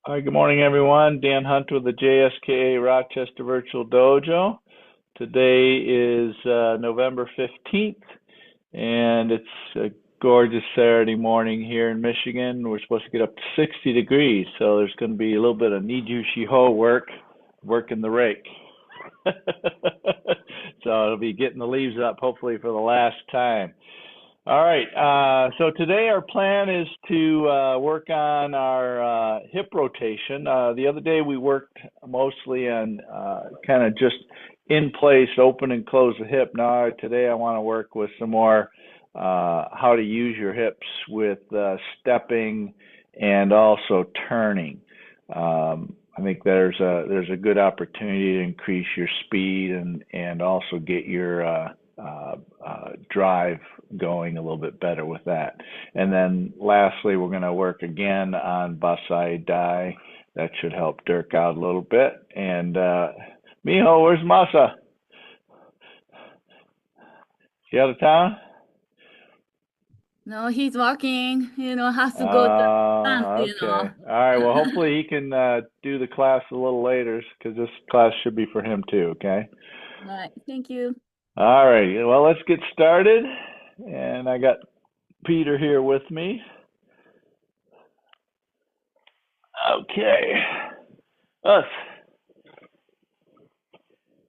Hi, good morning, everyone. Dan Hunt with the JSKA Rochester Virtual Dojo. Today is November 15th, and it's a gorgeous Saturday morning here in Michigan. We're supposed to get up to 60 degrees, so there's going to be a little bit of Nijushi-ho working the rake. So it'll be getting the leaves up, hopefully for the last time. All right, so today our plan is to work on our hip rotation. The other day we worked mostly on kind of just in place, open and close the hip. Now today I want to work with some more how to use your hips with stepping and also turning. I think there's a good opportunity to increase your speed and also get your drive going a little bit better with that. And then lastly, we're going to work again on Bassai Dai. That should help Dirk out a little bit. And Miho, where's Masa? She out of town? No, he's working, has to go to dance. Okay. All right. Well, hopefully he can do the class a little later because this class should be for him too. Okay. Right. Thank you. All right. Well, let's get started. And I got Peter here with me. Okay. Us.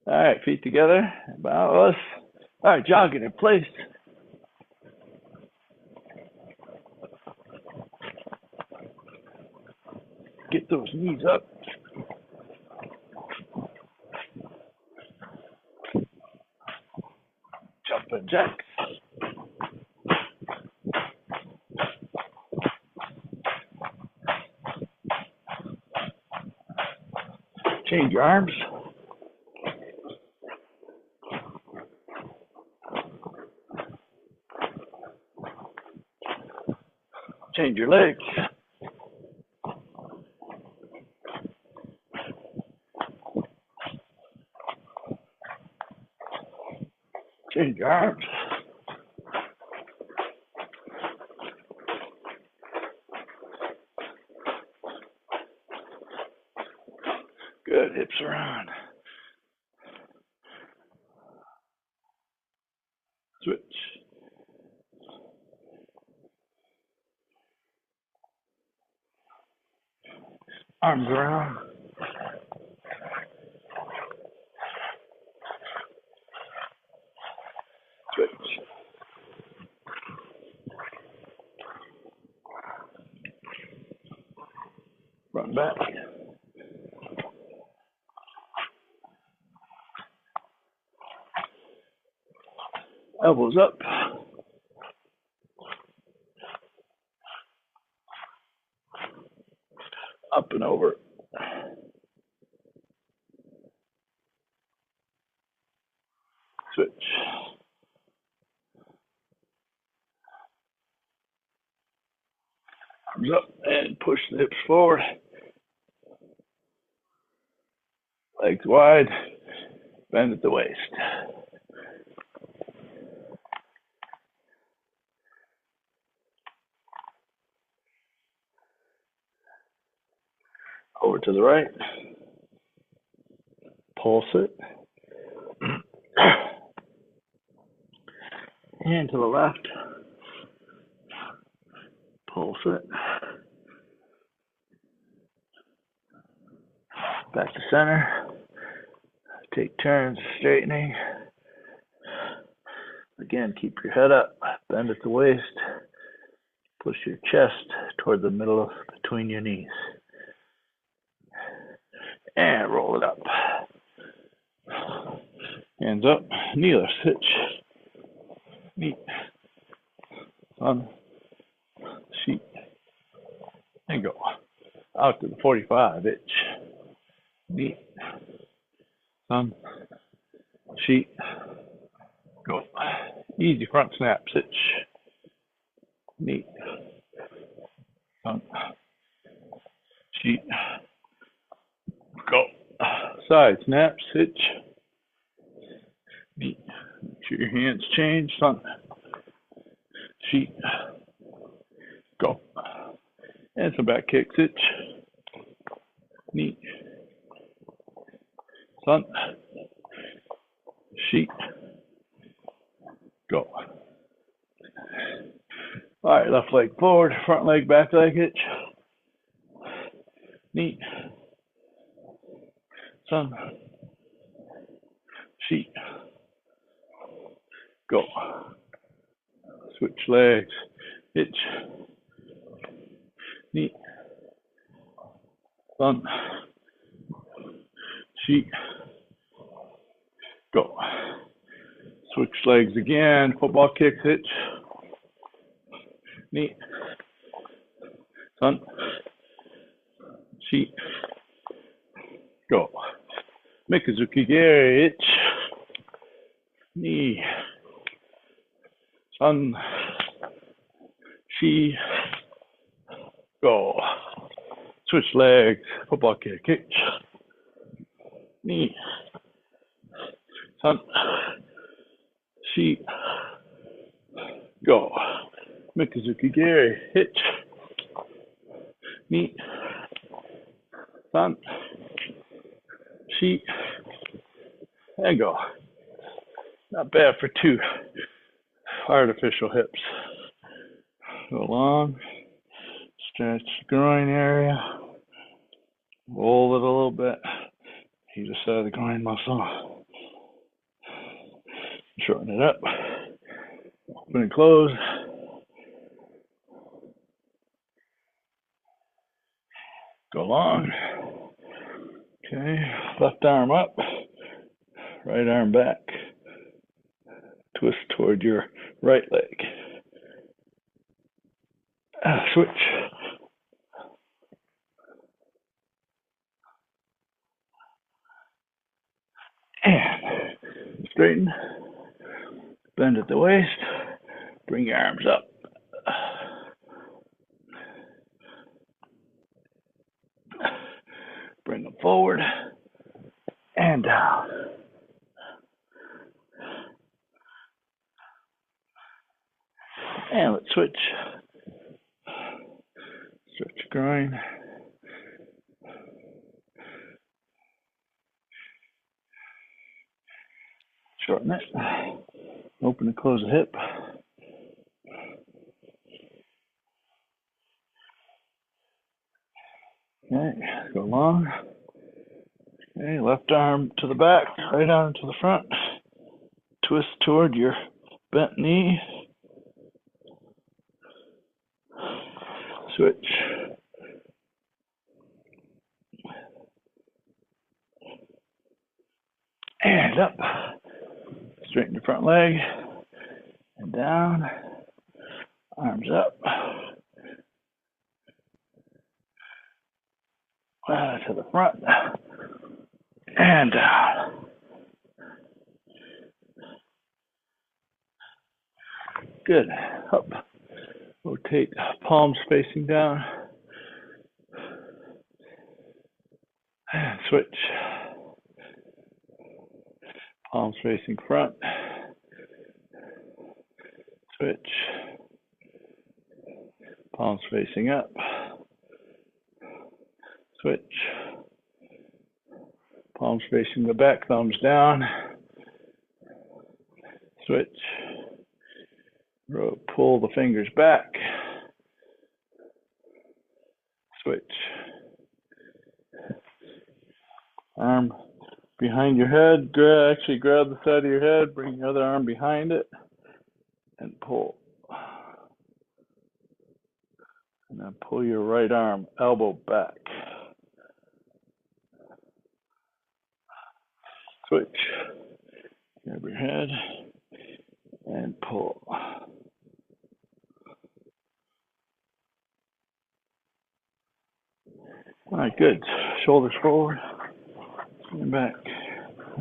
All right. Feet together. About us. All right. Jogging in place. Get those knees up. Jumping jacks. Change your arms. Change your legs. Change your arms. Good, hips around. Switch. Arms around. Switch. Run back. Elbows up. Up and over. Switch. Arms up and push the hips forward. Legs wide. Bend at the waist. Over to the right. Pulse it. And to the left. Pulse it. Back to center. Take turns straightening. Again, keep your head up. Bend at the waist. Push your chest toward the middle of between your knees. And roll it up. Hands up. Knee lift. Hitch. Knee. On. Sheet. And go. Out to the 45. Hitch. Knee. On. Sheet. Go. Easy front snaps. Hitch. Knee. On. Sheet. Go. Side snaps. Hitch. Knee. Make sure your hands change. On. Sheet. Go. And some back kicks. Hitch. Sun, Shi, go. All right, left leg forward, front leg, back leg hitch. Knee, Sun, Shi, go. Switch legs, hitch, knee, Sun, Shi, go. Switch legs again, football kicks, hitch, knee, Sun, Shi, go. Mikazuki Geri, hitch, knee, Sun, Shi, go. Switch legs, football kick, hitch, knee, Sun, Shi, go. Mikazuki Geri, hitch, knee, Sun, Shi, and go. Not bad for 2 artificial hips. Go long, stretch the groin area, roll it a little bit, either side of the groin muscle. Shorten it up, open and close. Go long. Okay, left arm up, right arm back. Twist toward your right leg. Switch. And straighten. Bend at the waist. Bring your arms up. Bring them forward and down. And let's switch. Stretch your groin. Shorten it. Open and close the hip. Okay, go long. Okay, left arm to the back, right arm to the front. Twist toward your bent knee. Switch. And up. Straighten your front leg. And down. Arms up. To the front. And down. Good. Up. Rotate palms facing down. And switch. Palms facing front. Switch. Palms facing up. Switch. Palms facing the back, thumbs down. Switch. Pull the fingers back. Switch. Arm behind your head. Actually grab the side of your head. Bring your other arm behind it. And pull. And then pull your right arm, elbow back. Switch. Grab your head and pull. All right, good. Shoulders forward and back,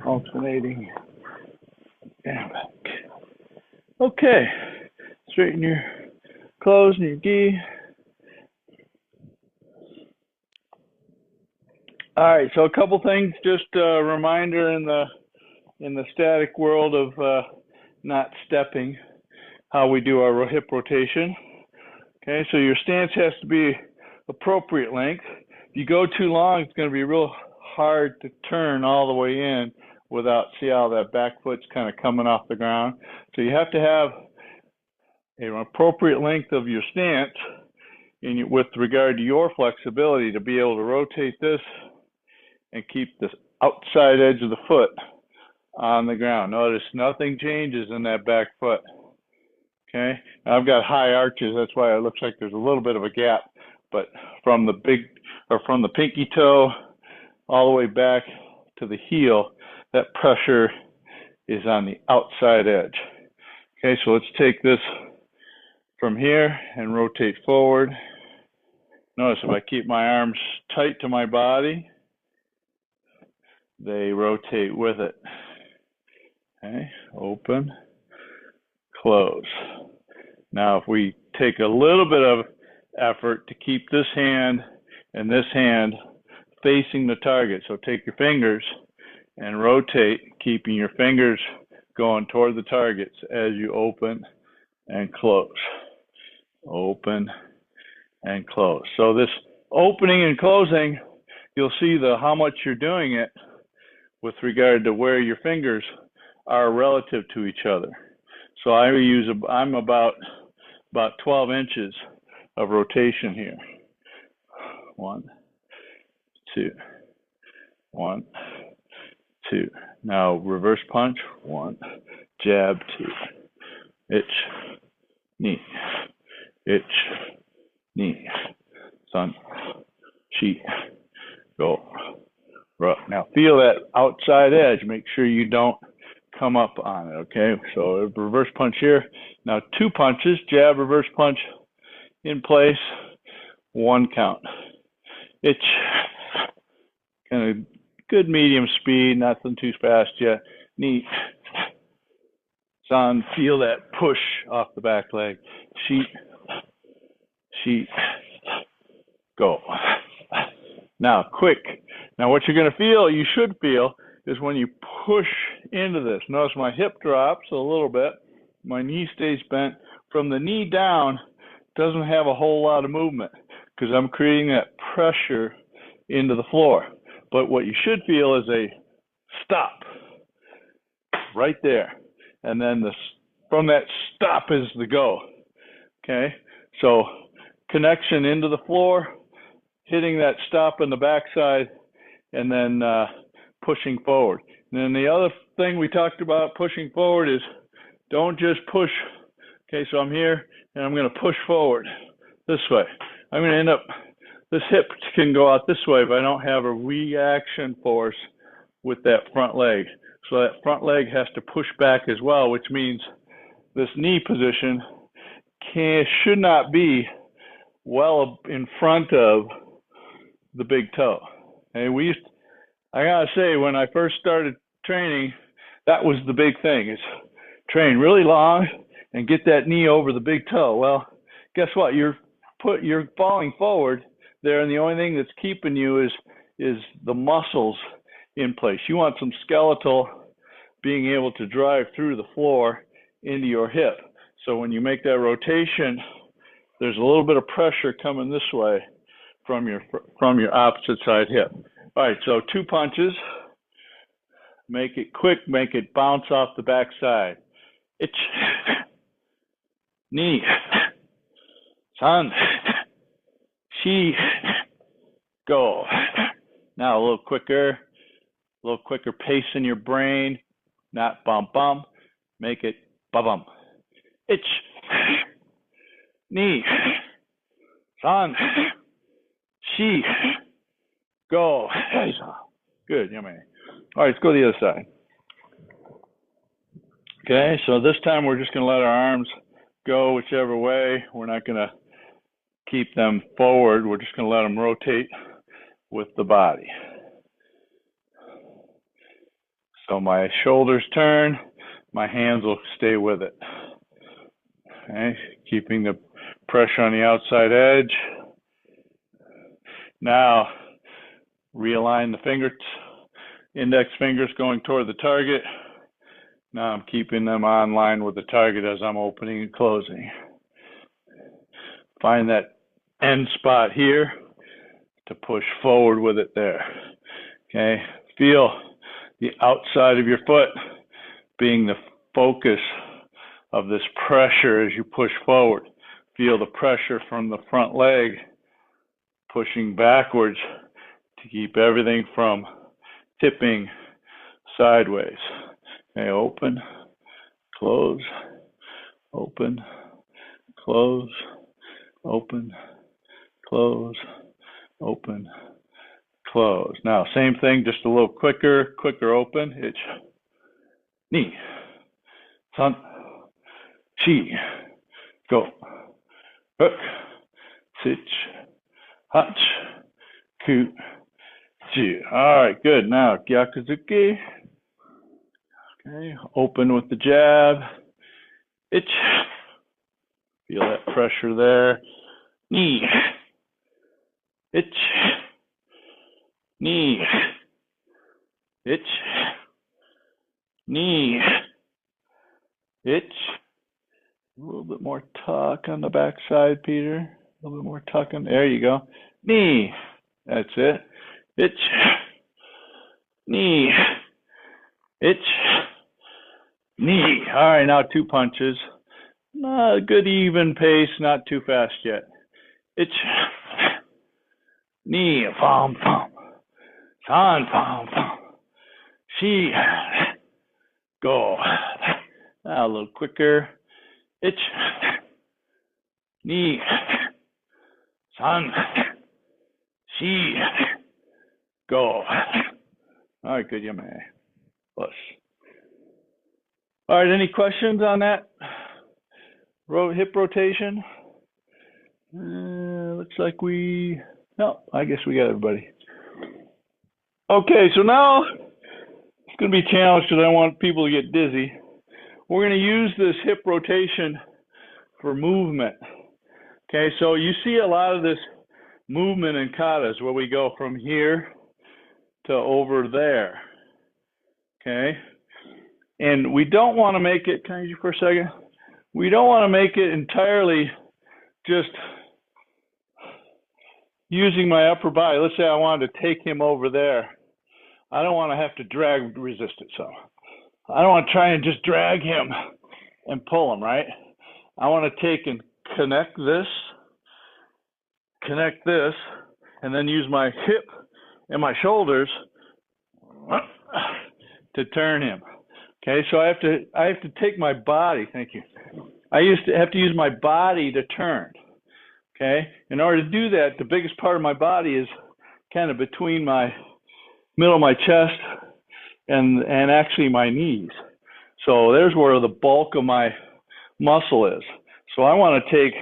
alternating and back. Okay, straighten your clothes and your gi. All right, so a couple things, just a reminder in the static world of not stepping, how we do our hip rotation. Okay, so your stance has to be appropriate length. If you go too long, it's going to be real hard to turn all the way in without, see how that back foot's kind of coming off the ground. So you have to have an appropriate length of your stance with regard to your flexibility to be able to rotate this and keep the outside edge of the foot on the ground. Notice nothing changes in that back foot. Okay, now I've got high arches, that's why it looks like there's a little bit of a gap, but from the pinky toe all the way back to the heel, that pressure is on the outside edge. Okay, so let's take this from here and rotate forward. Notice if I keep my arms tight to my body, they rotate with it. Okay, open, close. Now, if we take a little bit of effort to keep this hand and this hand facing the target, so take your fingers and rotate, keeping your fingers going toward the targets as you open and close. Open and close. So this opening and closing, you'll see how much you're doing it with regard to where your fingers are relative to each other. So I'm about 12 inches of rotation here. 1, 2, 1, 2. Now reverse punch. 1, jab, 2. Itch, knee, itch, knee, sun, chi, go, rub. Now feel that outside edge. Make sure you don't come up on it, okay? So reverse punch here. Now 2 punches, jab, reverse punch in place, 1 count. Itch, kind of good medium speed, nothing too fast yet. Knee, sun, feel that push off the back leg. Sheet, go. Now, quick. Now, what you're going to feel, you should feel, is when you push into this. Notice my hip drops a little bit. My knee stays bent. From the knee down, doesn't have a whole lot of movement because I'm creating that pressure into the floor. But what you should feel is a stop right there. And then from that stop is the go. Okay? So connection into the floor, hitting that stop in the backside, and then pushing forward. And then the other thing we talked about pushing forward is don't just push. Okay, so I'm here and I'm going to push forward this way. I'm going to end up, this hip can go out this way if I don't have a reaction force with that front leg. So that front leg has to push back as well, which means this knee position should not be well in front of the big toe. And I gotta say, when I first started training, that was the big thing, is train really long and get that knee over the big toe. Well, guess what? You're falling forward there, and the only thing that's keeping you is the muscles in place. You want some skeletal being able to drive through the floor into your hip. So when you make that rotation, there's a little bit of pressure coming this way from your opposite side hip. All right, so 2 punches. Make it quick, make it bounce off the backside. Itch, knee, san, chi, go. Now a little quicker pace in your brain, not bum bum. Make it bum. Itch, knee, san, chi, go. Good, yummy. All right, let's go to the other side. Okay, so this time we're just going to let our arms go whichever way. We're not going to keep them forward. We're just going to let them rotate with the body. So my shoulders turn, my hands will stay with it. Okay, keeping the pressure on the outside edge. Now, realign the index fingers going toward the target. Now I'm keeping them on line with the target as I'm opening and closing. Find that end spot here to push forward with it there. Okay, feel the outside of your foot being the focus of this pressure as you push forward. Feel the pressure from the front leg pushing backwards to keep everything from tipping sideways. Okay, open, close, open, close, open, close, open, close. Now, same thing, just a little quicker open. It's ni, san, chi, go, hook, sich, hach, ku, ju. All right, good. Now, gyakuzuki. Okay, open with the jab. Ich. Feel that pressure there. Ni. Ich. Ni. Ich. Ni. Ich. A little bit more tuck on the back side, Peter. A little bit more tuck on. There you go. Knee. That's it. Ich. Knee. Ich. Knee. All right, now 2 punches. A good even pace, not too fast yet. Ich. Knee. Pom, pom. San, pom, pom. She. Go. Now a little quicker. Ich. Ni. San. She. Go. All right, good, Yame. Plus. All right, any questions on that hip rotation? Looks like no, I guess we got everybody. Okay, so now it's going to be a challenge because I want people to get dizzy. We're going to use this hip rotation for movement. Okay, so you see a lot of this movement in katas where we go from here to over there. Okay, and we don't want to make it, can I use you for a second? We don't want to make it entirely just using my upper body. Let's say I wanted to take him over there. I don't want to have to drag resistance. So I don't want to try and just drag him and pull him, right? I want to take and connect this, and then use my hip and my shoulders to turn him. Okay, so I have to take my body, thank you. I have to use my body to turn. Okay, in order to do that, the biggest part of my body is kind of between my middle of my chest and actually my knees. So there's where the bulk of my muscle is. So I want to take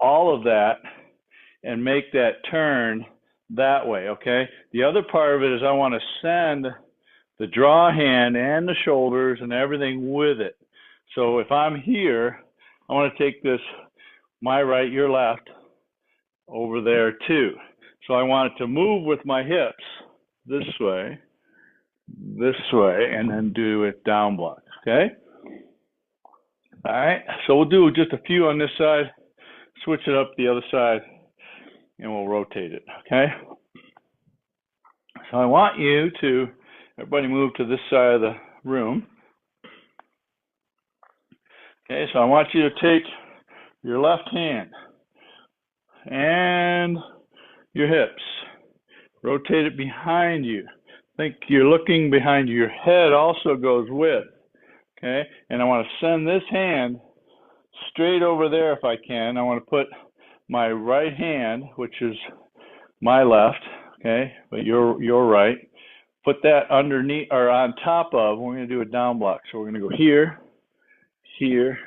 all of that and make that turn that way, okay? The other part of it is I want to send the draw hand and the shoulders and everything with it. So if I'm here, I want to take this, my right, your left, over there too. So I want it to move with my hips this way, and then do it down block, okay? All right, so we'll do just a few on this side, switch it up the other side, and we'll rotate it, okay? So I want you to, everybody move to this side of the room. Okay, so I want you to take your left hand and your hips, rotate it behind you. Think you're looking behind you. Your head also goes with, okay? And I want to send this hand straight over there if I can. I want to put my right hand, which is my left, okay, but your right, put that underneath or on top of, we're going to do a down block. So we're going to go here, here.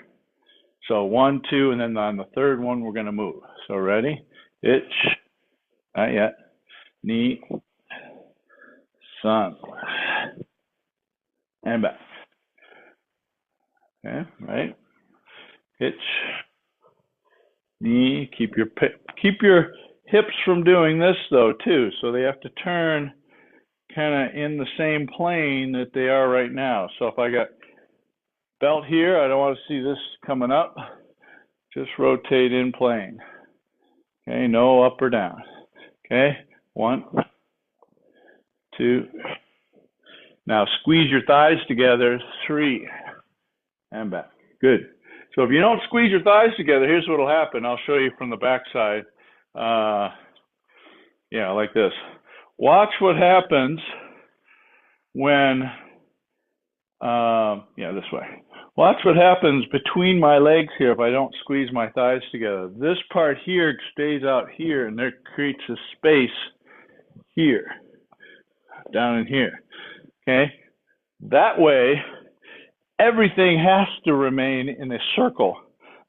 So 1, 2, and then on the third one, we're going to move. So ready? Ich, not yet, ni, san, and back. Okay, right? Ich, ni. Keep your hips from doing this though too. So they have to turn kind of in the same plane that they are right now. So if I got belt here, I don't want to see this coming up. Just rotate in plane. Okay, no up or down. Okay, 1, 2. Now squeeze your thighs together, 3, and back. Good. So if you don't squeeze your thighs together, here's what will happen. I'll show you from the back side. Yeah, like this. Watch what happens when, yeah, this way. Watch what happens between my legs here if I don't squeeze my thighs together. This part here stays out here, and there creates a space here, down in here, okay? That way, everything has to remain in a circle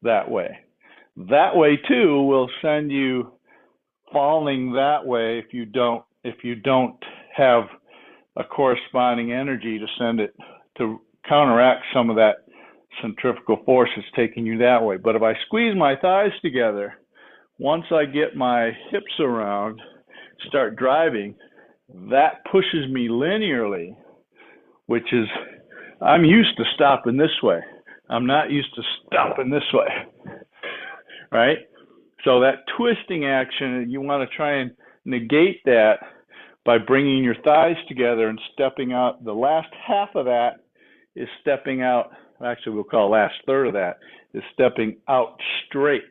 that way. That way, too, will send you falling that way if you don't have a corresponding energy to send it to counteract some of that centrifugal force that's taking you that way. But if I squeeze my thighs together, once I get my hips around, start driving, that pushes me linearly, which is, I'm used to stopping this way. I'm not used to stopping this way, right? So that twisting action, you want to try and negate that by bringing your thighs together and stepping out. The last half of that is stepping out, actually we'll call last third of that, is stepping out straight,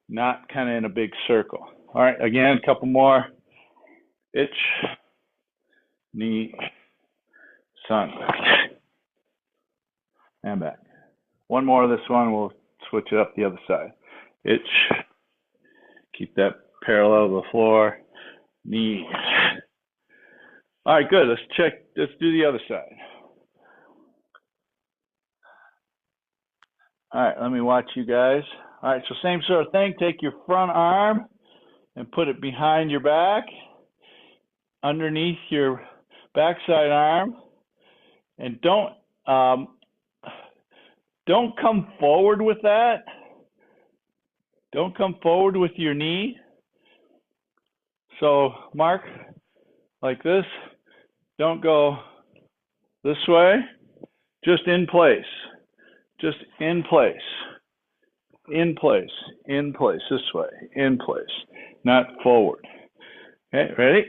not kind of in a big circle. All right, again, a couple more. Itch, knee, sun, and back. One more of this one, we'll switch it up the other side. Itch, keep that parallel to the floor, knee. All right, good, let's do the other side. All right, let me watch you guys. All right, so same sort of thing. Take your front arm and put it behind your back, underneath your backside arm, and don't come forward with that. Don't come forward with your knee. So Mark, like this. Don't go this way. Just in place. Just in place. In place. In place. This way. In place. Not forward. Okay, ready?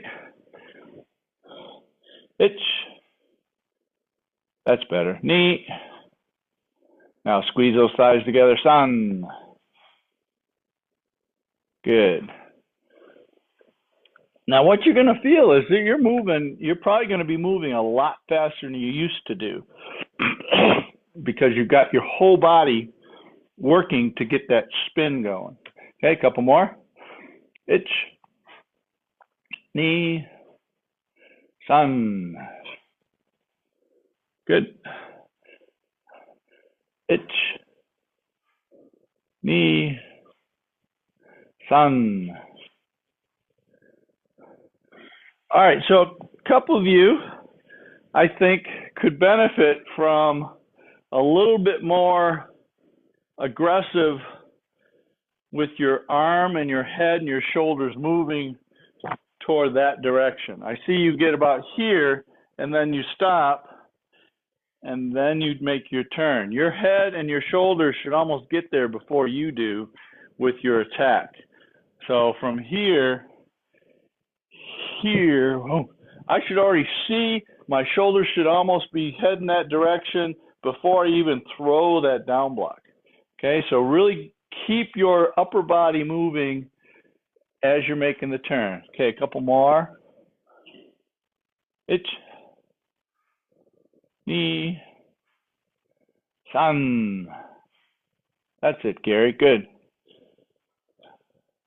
Itch. That's better. Knee. Now squeeze those thighs together. Sun. Good. Now what you're going to feel is that you're probably going to be moving a lot faster than you used to do because you've got your whole body working to get that spin going. Okay, a couple more. Itch. Knee. Sun. Good. Itch. Knee. Sun. All right, so a couple of you, I think, could benefit from a little bit more aggressive with your arm and your head and your shoulders moving toward that direction. I see you get about here, and then you stop, and then you make your turn. Your head and your shoulders should almost get there before you do with your attack. So from here, oh, I should already see my shoulders should almost be heading that direction before I even throw that down block. Okay, so really keep your upper body moving as you're making the turn. Okay, a couple more. Itch. Knee. Sun. That's it, Gary. Good.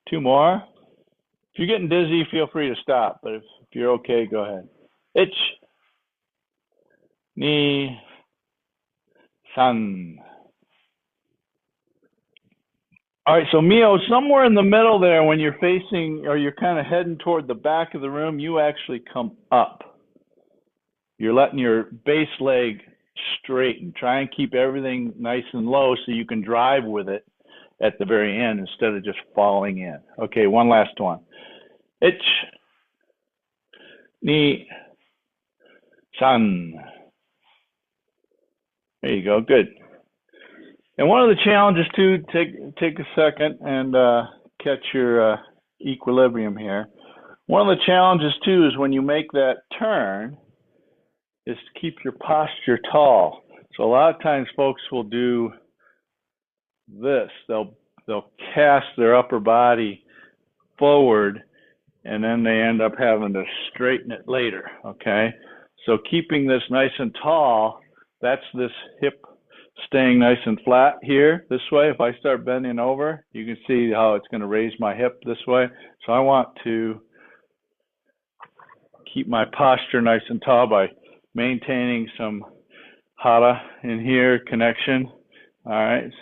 2 more. If you're getting dizzy, feel free to stop, but if you're okay, go ahead. Itch. Knee. Sun. All right, so Mio, somewhere in the middle there when you're facing or you're kind of heading toward the back of the room, you actually come up. You're letting your base leg straighten. Try and keep everything nice and low so you can drive with it at the very end instead of just falling in. Okay, one last one. Itch. Knee. Sun. There you go, good. And one of the challenges too, take a second and catch your equilibrium here. One of the challenges too is when you make that turn is to keep your posture tall. So a lot of times folks will do this. They'll cast their upper body forward, and then they end up having to straighten it later, okay? So keeping this nice and tall, that's this hip staying nice and flat here this way. If I start bending over, you can see how it's going to raise my hip this way. So I want to keep my posture nice and tall by maintaining some hara in here, connection. All right.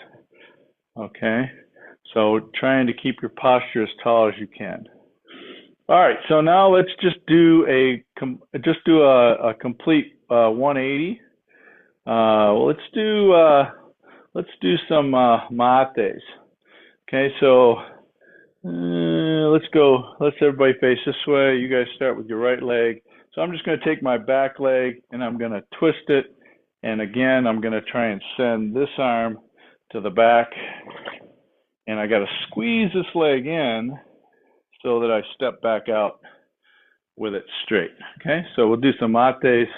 Okay. So trying to keep your posture as tall as you can. All right. So now let's just do a complete 180. Let's do some mates. Okay. So let's everybody face this way. You guys start with your right leg. So I'm just going to take my back leg and I'm going to twist it. And again, I'm going to try and send this arm to the back. And I got to squeeze this leg in so that I step back out with it straight. Okay, so we'll do some mates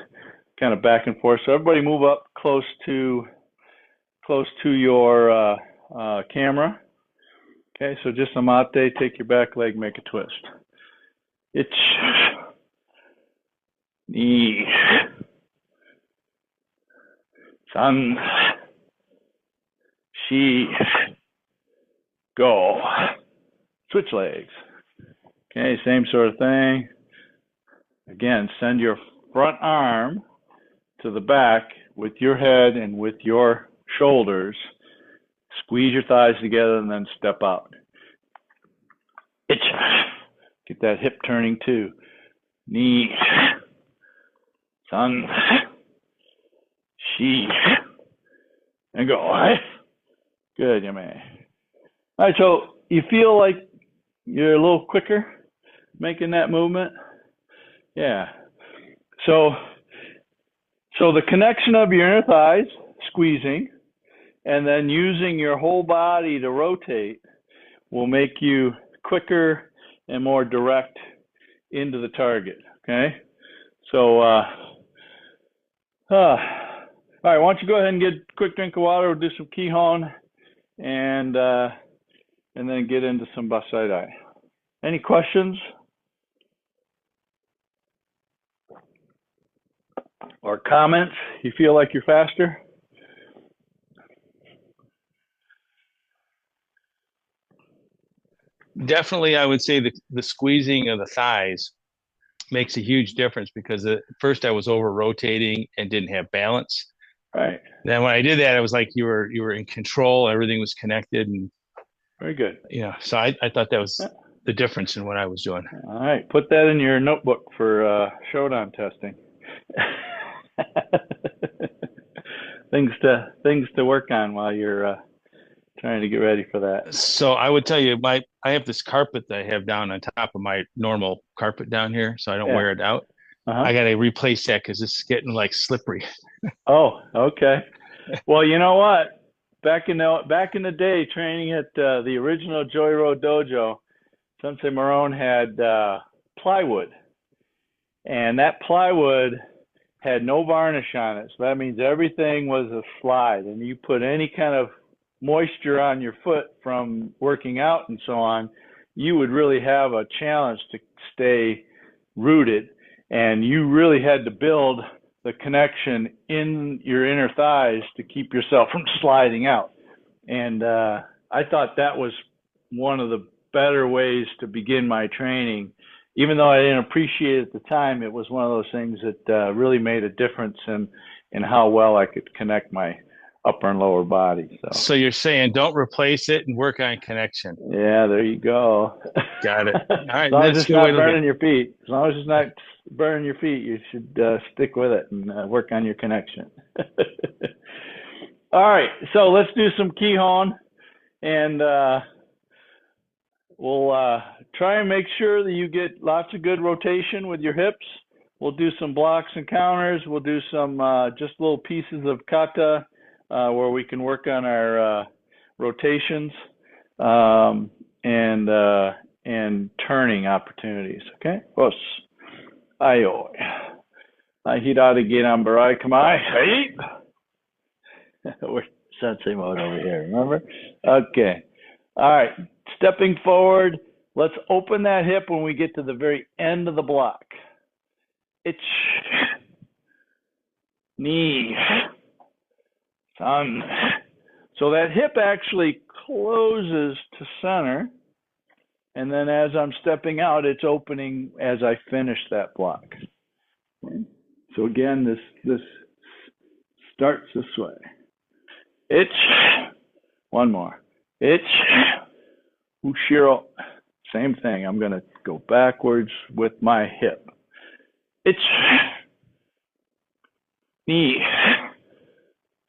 kind of back and forth. So everybody move up close to your camera. Okay, so just a mate, take your back leg, make a twist. Ich, ni, san, shi, go. Switch legs. Okay, same sort of thing. Again, send your front arm to the back with your head and with your shoulders. Squeeze your thighs together and then step out. Itch. Get that hip turning too. Knee. San. Shi. And go. Good, you may. All right, so you feel like you're a little quicker making that movement? Yeah. So the connection of your inner thighs, squeezing, and then using your whole body to rotate will make you quicker and more direct into the target, okay? So, all right, why don't you go ahead and get a quick drink of water, we'll do some Kihon, and then get into some Bassai Dai. Any questions? Or comments? You feel like you're faster? Definitely, I would say the squeezing of the thighs makes a huge difference because at first I was over rotating and didn't have balance. Right. Then when I did that, it was like you were in control. Everything was connected, and very good. So I thought that was the difference in what I was doing. All right, put that in your notebook for showdown testing. things to work on while you're trying to get ready for that. So I would tell you, I have this carpet that I have down on top of my normal carpet down here, so I don't wear it out. I got to replace that because it's getting like slippery. Oh, okay. Well, you know what? Back in the day, training at the original Joy Road Dojo, Sensei Marone had plywood, and that plywood had no varnish on it. So that means everything was a slide, and you put any kind of moisture on your foot from working out and so on, you would really have a challenge to stay rooted. And you really had to build the connection in your inner thighs to keep yourself from sliding out. And I thought that was one of the better ways to begin my training. Even though I didn't appreciate it at the time, it was one of those things that really made a difference in how well I could connect my upper and lower body. So you're saying don't replace it and work on connection. Yeah, there you go. Got it. All right. As long as it's not burning your feet. As long as it's not burning your feet, you should stick with it and work on your connection. All right, so let's do some Kihon, and we'll try and make sure that you get lots of good rotation with your hips. We'll do some blocks and counters. We'll do some just little pieces of kata where we can work on our rotations, and and turning opportunities. Okay? Os. Ayo. Ahirada Giran Barai Kamai. We're sensei mode over here, remember? Okay. All right. Stepping forward. Let's open that hip when we get to the very end of the block. Ich. Ni. San. So that hip actually closes to center. And then as I'm stepping out, it's opening as I finish that block. Okay. So again, this starts this way. Ich. One more. Ich. Ushiro. Same thing. I'm going to go backwards with my hip. Ich. Ni.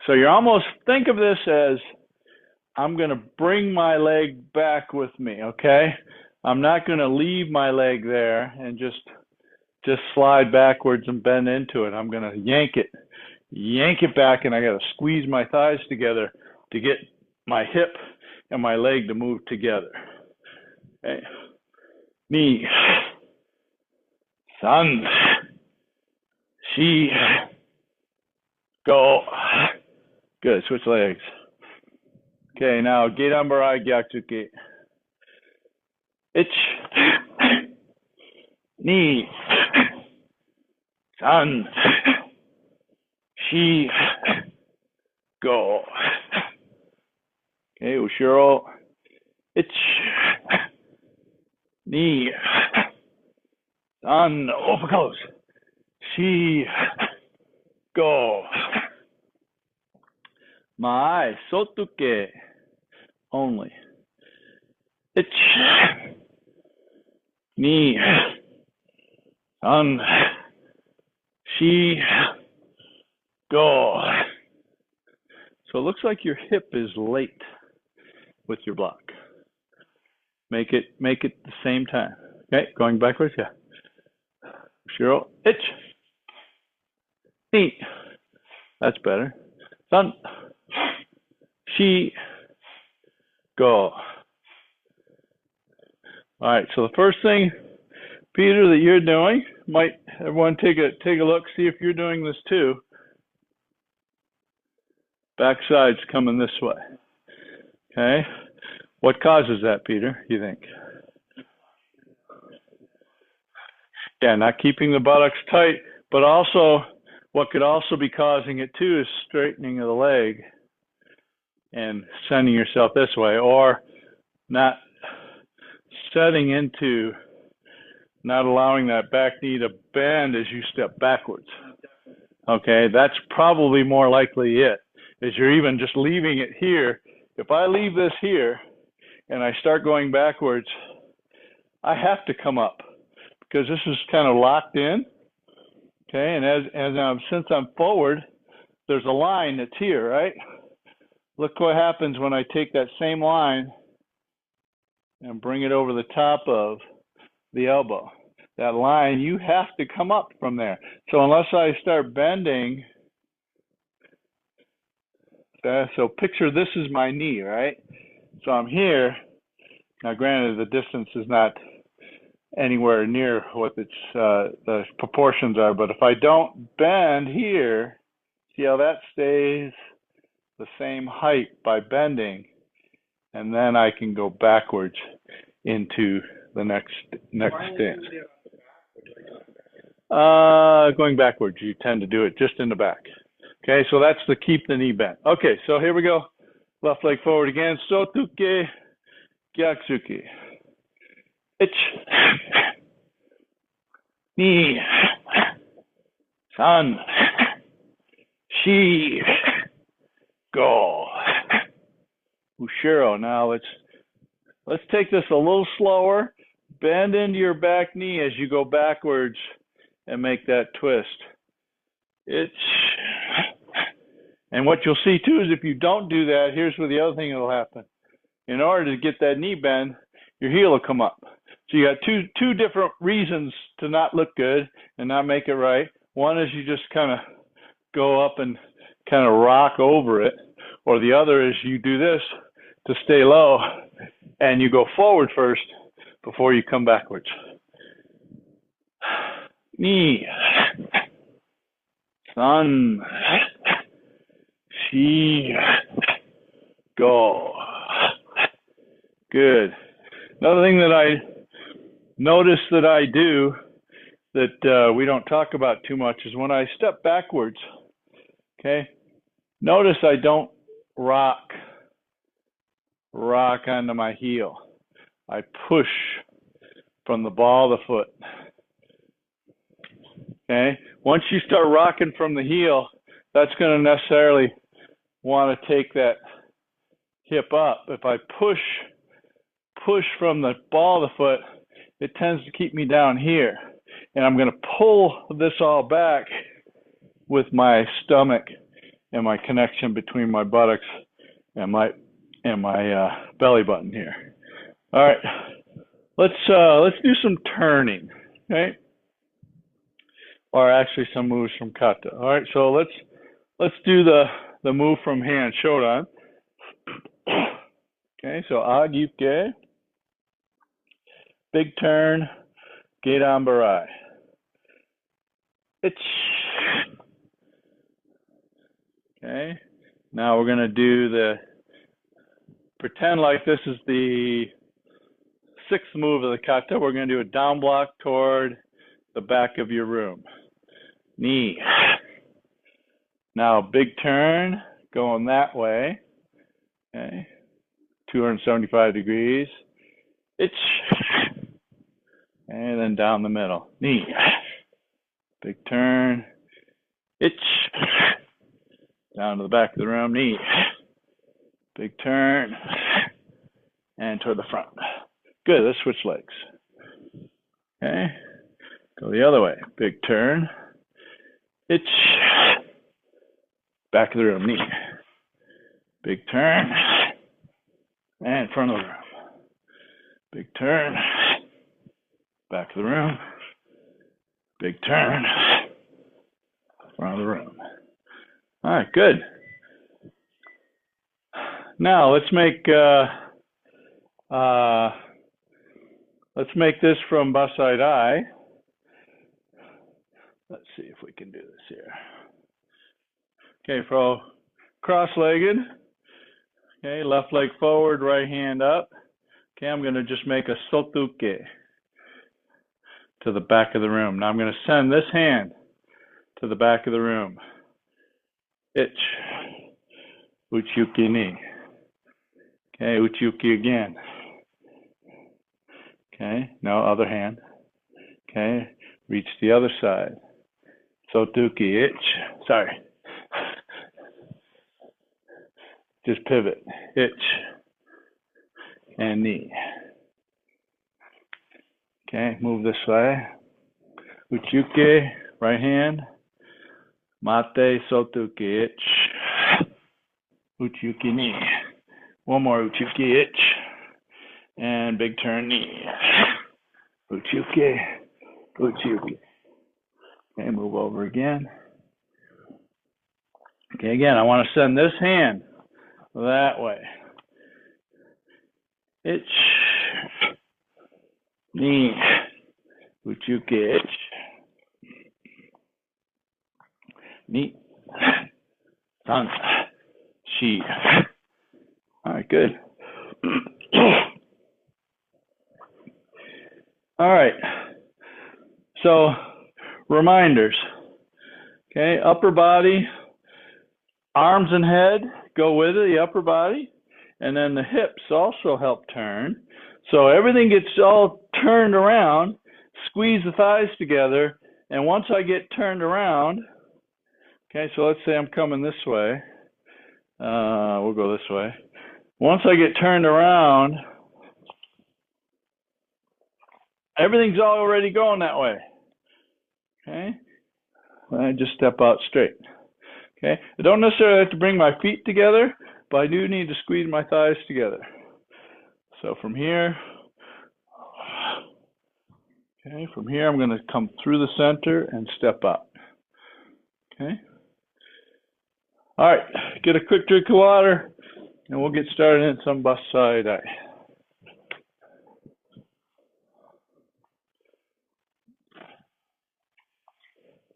So you almost think of this as I'm going to bring my leg back with me, okay? I'm not going to leave my leg there and just slide backwards and bend into it. I'm going to yank it back, and I got to squeeze my thighs together to get my hip and my leg to move together. Okay. Ni. San. Shi. Go. Good. Switch legs. Okay, now Gedan Barai Gyaksuki. Ich. Ni. San. Shi. Go. Okay, Ushiro. Ich. Ni. San. Open close. Shi. Go. Mai. Sotuke. Only. Ich. Ni. San. Shi. Go. So it looks like your hip is late with your block. Make it the same time. Okay, going backwards, yeah. Shiro. Ich. Ni. That's better. San. Shi. Go. All right, so the first thing, Peter, that you're doing, might everyone take a look, see if you're doing this too. Backside's coming this way. Okay. What causes that, Peter, you think? Yeah, not keeping the buttocks tight, but also what could also be causing it too is straightening of the leg and sending yourself this way, or not setting into not allowing that back knee to bend as you step backwards. Okay, that's probably more likely it, is you're even just leaving it here. If I leave this here and I start going backwards, I have to come up because this is kind of locked in. Okay, and since I'm forward, there's a line that's here, right? Look what happens when I take that same line and bring it over the top of the elbow. That line, you have to come up from there. So unless I start bending, so picture this is my knee, right? So I'm here. Now granted, the distance is not anywhere near what the proportions are, but if I don't bend here, see how that stays the same height by bending, and then I can go backwards into the next stance. Going backwards, you tend to do it just in the back. Okay, so that's to keep the knee bent. Okay, so here we go. Left leg forward again. Sotuke Gyaksuki. Ich. Ni. San. Shi. Go. Ushiro. Now let's take this a little slower. Bend into your back knee as you go backwards and make that twist. It's, and what you'll see too is if you don't do that, here's where the other thing will happen. In order to get that knee bend, your heel will come up. So you got two different reasons to not look good and not make it right. One is you just kind of go up and kind of rock over it, or the other is you do this to stay low and you go forward first before you come backwards. Ni, san, shi, go. Good. Another thing that I notice that I do that we don't talk about too much is when I step backwards, okay, notice I don't rock onto my heel. I push from the ball of the foot. Okay, once you start rocking from the heel, that's going to necessarily want to take that hip up. If I push from the ball of the foot, it tends to keep me down here. And I'm going to pull this all back with my stomach and my connection between my buttocks and my belly button here. All right, let's do some turning, okay? Or actually some moves from kata. All right, so let's do the move from hand, shodan. Okay, so agyuke, big turn, geidan barai. Okay, now we're gonna do pretend like this is the 6th move of the kata. We're gonna do a down block toward the back of your room. Knee. Now big turn, going that way. Okay, 275 degrees. And then down the middle. Knee. Big turn. Down to the back of the room. Knee. Big turn. And toward the front. Good, let's switch legs. Okay. Go the other way. Big turn. Back of the room. Knee. Big turn. And front of the room. Big turn. Back of the room. Big turn. Front of the room. All right, good. Now let's make this from Bassai Dai. Let's see if we can do this here. Okay, for cross-legged. Okay, left leg forward, right hand up. Okay, I'm going to just make a sotuke to the back of the room. Now I'm going to send this hand to the back of the room. Uchuki ni. Okay, uchuki again. Okay, now other hand. Okay, reach the other side. Sotuki, sorry. Just pivot, and knee. Okay, move this way. Uchuke, right hand. Mate, sotuki, Uchuki, knee. One more uchuki, and big turn, knee. Uchuke, uchuki. Okay, move over again. Okay, again, I want to send this hand that way. Knee. Uchuke, knee. San. Shi. All right, good. All right. So, reminders. Okay, upper body, arms and head go with it, the upper body, and then the hips also help turn. So everything gets all turned around, squeeze the thighs together, and once I get turned around, okay, so let's say I'm coming this way. We'll go this way. Once I get turned around, everything's already going that way. Okay, I just step out straight. Okay, I don't necessarily have to bring my feet together, but I do need to squeeze my thighs together. So from here, okay, from here I'm going to come through the center and step out. Okay. All right, get a quick drink of water, and we'll get started in some Bassai Dai.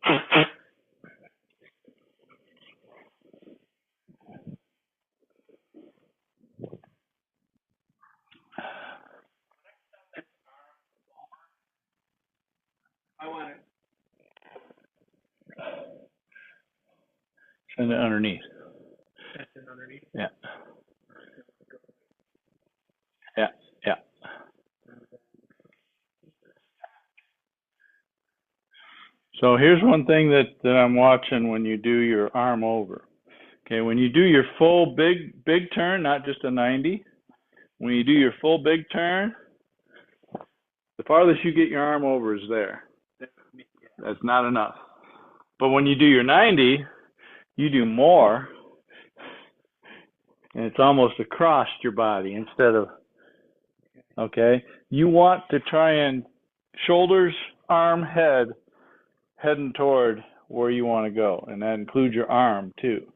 I want it. Send it underneath. That's it underneath? Yeah. Yeah, yeah. So here's one thing that I'm watching when you do your arm over. Okay, when you do your full big turn, not just a 90, when you do your full big turn, the farthest you get your arm over is there. That's not enough. But when you do your 90, you do more, and it's almost across your body instead of, okay? You want to try and shoulders, arm, head, heading toward where you want to go, and that includes your arm too.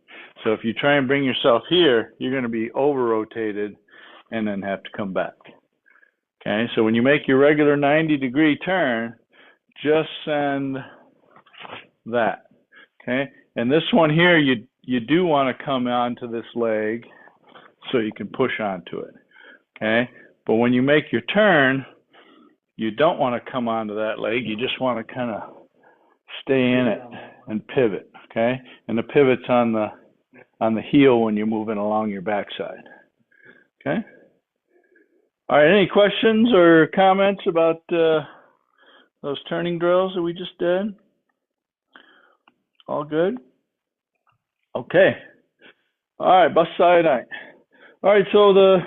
So if you try and bring yourself here, you're going to be over-rotated and then have to come back. Okay, so when you make your regular 90-degree turn, just send that. Okay, and this one here, you do want to come onto this leg so you can push onto it. Okay, but when you make your turn, you don't want to come onto that leg. You just want to kind of stay in it and pivot. Okay, and the pivot's on the heel when you're moving along your backside. Okay. All right. Any questions or comments about those turning drills that we just did? All good. Okay. All right. Bassai Dai. All right. So the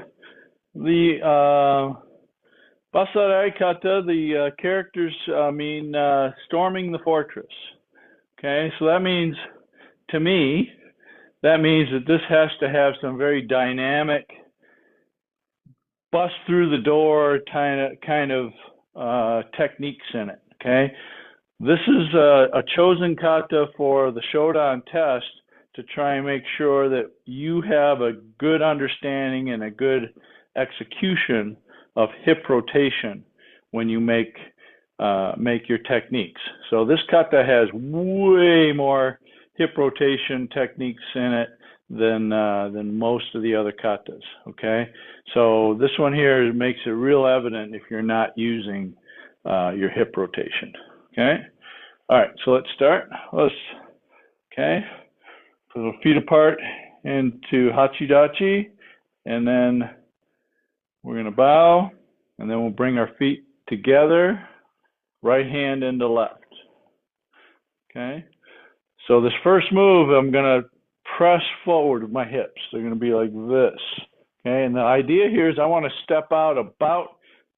Bassai Dai kata, the characters mean storming the fortress. Okay. So that means, to me, that means that this has to have some very dynamic, bust through the door kind of techniques in it. Okay, this is a chosen kata for the Shodan test to try and make sure that you have a good understanding and a good execution of hip rotation when you make your techniques. So this kata has way more hip rotation techniques in it than most of the other katas. Okay, so this one here makes it real evident if you're not using your hip rotation. Okay, all right, so let's start. Okay, put the feet apart into Hachidachi, and then we're going to bow, and then we'll bring our feet together, right hand into left. Okay, so this first move, I'm going to press forward with my hips. They're going to be like this. Okay, and the idea here is I want to step out about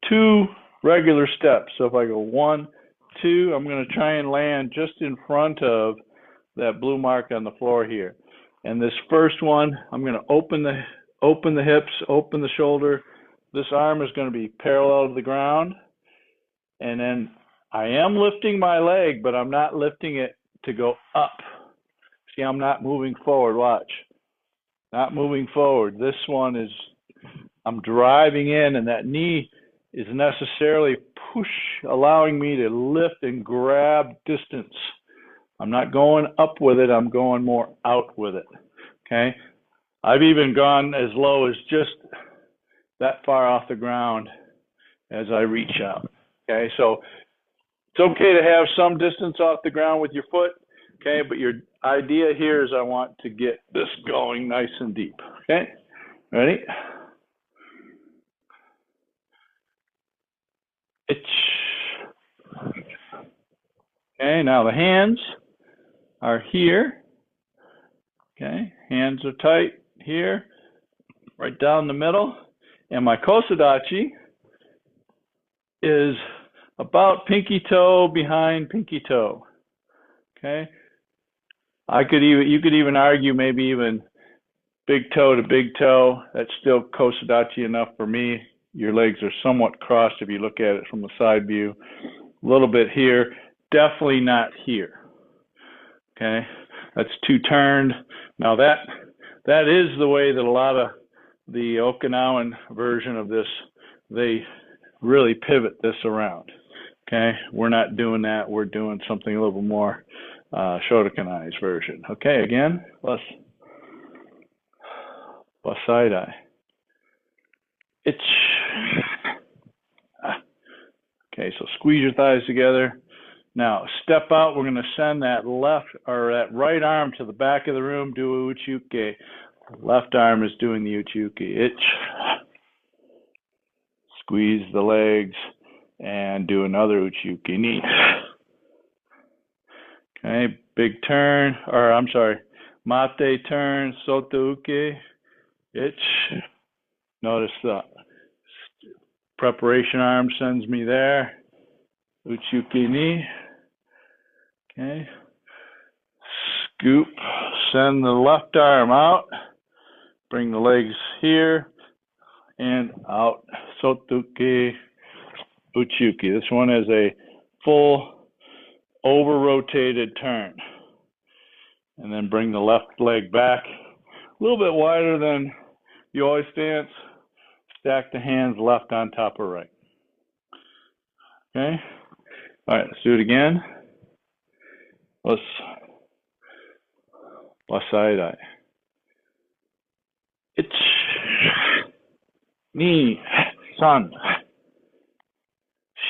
2 regular steps. So if I go 1, 2, I'm going to try and land just in front of that blue mark on the floor here. And this first one, I'm going to open the hips, open the shoulder. This arm is going to be parallel to the ground. And then I am lifting my leg, but I'm not lifting it to go up. See, I'm not moving forward. Watch. Not moving forward. This one is, I'm driving in, and that knee is necessarily allowing me to lift and grab distance. I'm not going up with it. I'm going more out with it. Okay. I've even gone as low as just that far off the ground as I reach out. Okay. So it's okay to have some distance off the ground with your foot. Okay, but your idea here is I want to get this going nice and deep. Okay, ready? Okay, now the hands are here. Okay, hands are tight here, right down the middle. And my kosodachi is about pinky toe behind pinky toe. Okay. You could even argue maybe even big toe to big toe. That's still kosodachi enough for me. Your legs are somewhat crossed if you look at it from the side view. A little bit here, definitely not here. Okay, that's 2 turned. Now that is the way that a lot of the Okinawan version of this, they really pivot this around. Okay, we're not doing that. We're doing something a little more Shotokanai's version. Okay, again, Bassai Dai. Okay, so squeeze your thighs together. Now, step out. We're going to send that left or that right arm to the back of the room, do a uchuke. Left arm is doing the uchuke. Squeeze the legs and do another uchuke knee. Okay, big turn, or I'm sorry, mate turn, soto uke. Notice the preparation arm sends me there. Uchuke knee. Okay. Scoop, send the left arm out, bring the legs here and out. Sotuke, uchuke. This one is a full over-rotated turn. And then bring the left leg back a little bit wider than the always stance. Stack the hands left on top of right. Okay. All right, let's do it again. Bassai Dai. Ni, san,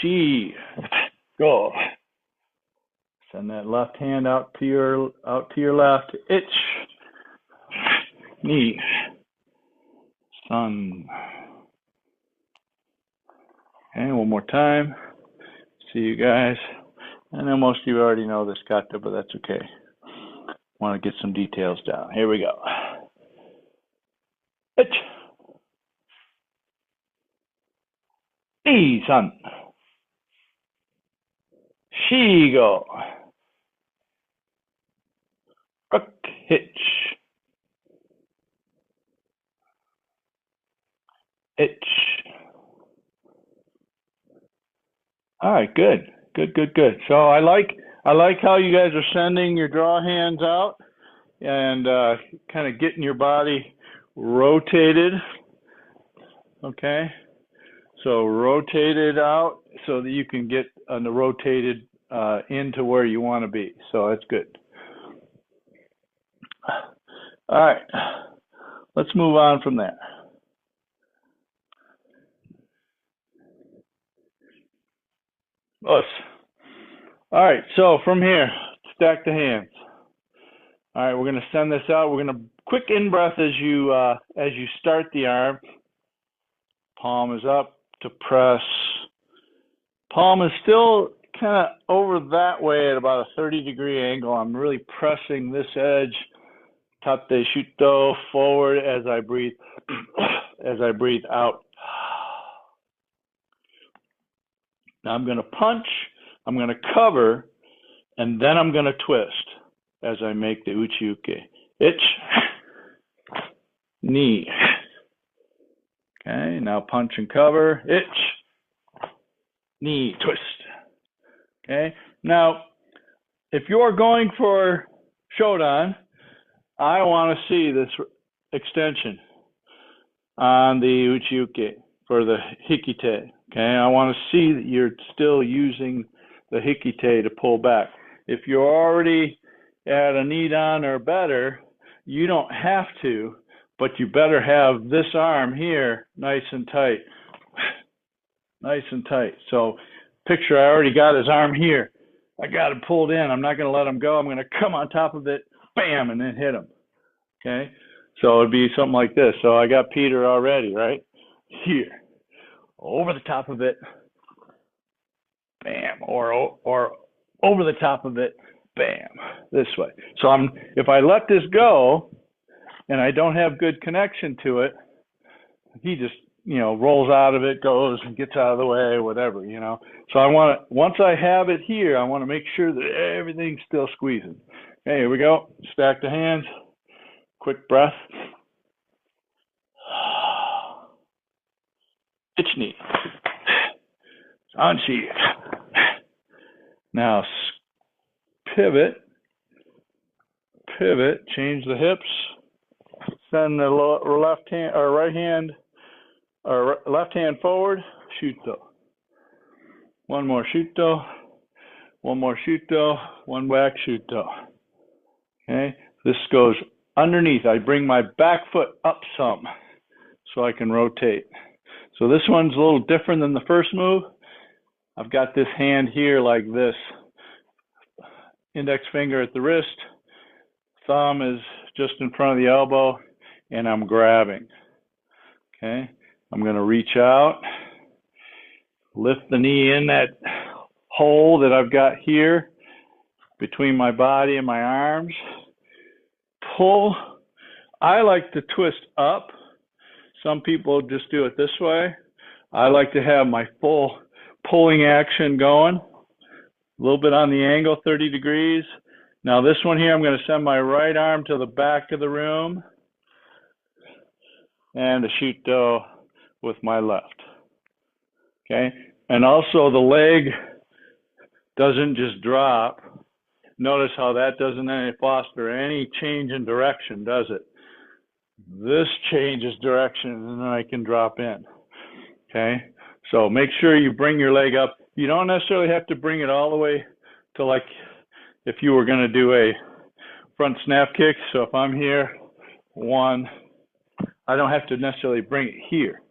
shi, go. Send that left hand out to your left. Ni, san. Okay, one more time. See you guys. I know most of you already know this kata, but that's okay. Want to get some details down. Here we go. San. Shigo. Hitch. All right, good. So I like how you guys are sending your draw hands out and kind of getting your body rotated. Okay, so rotated out so that you can get rotated into where you want to be. So that's good. All right, let's move on from there. All right, so from here, stack the hands. All right, we're going to send this out. We're going to quick in-breath as you start the arm. Palm is up to press. Palm is still kind of over that way at about a 30-degree angle. I'm really pressing this edge, tate shuto, forward as I breathe out. Now I'm going to punch, I'm going to cover, and then I'm going to twist as I make the uchiuke. Knee. Okay, now punch and cover. Knee, twist. Okay, now if you're going for Shodan, I want to see this extension on the uchiuke for the hikite. Okay, I want to see that you're still using the hikite to pull back. If you're already at a knee down or better, you don't have to, but you better have this arm here nice and tight. Nice and tight. So picture I already got his arm here. I got it pulled in. I'm not going to let him go. I'm going to come on top of it, bam, and then hit him. Okay, so it'd be something like this. So I got Peter already, right? Here. Over the top of it, bam, or over the top of it, bam, this way. So if I let this go and I don't have good connection to it, he just, rolls out of it, goes and gets out of the way, whatever, So once I have it here, I want to make sure that everything's still squeezing. Okay, here we go. Stack the hands. Quick breath. Ichni. Anshi. Now pivot, change the hips, send the left hand or right hand or left hand forward, shuto. One more shuto, one more shuto, one back shuto. Okay, this goes underneath. I bring my back foot up some so I can rotate. So this one's a little different than the first move. I've got this hand here like this. Index finger at the wrist, thumb is just in front of the elbow, and I'm grabbing. Okay, I'm going to reach out, lift the knee in that hole that I've got here between my body and my arms. Pull. I like to twist up. Some people just do it this way. I like to have my full pulling action going. A little bit on the angle, 30 degrees. Now this one here, I'm going to send my right arm to the back of the room and a shuto with my left. Okay, and also the leg doesn't just drop. Notice how that doesn't foster any change in direction, does it? This changes direction and then I can drop in. Okay, so make sure you bring your leg up. You don't necessarily have to bring it all the way to like if you were going to do a front snap kick. So if I'm here, one, I don't have to necessarily bring it here,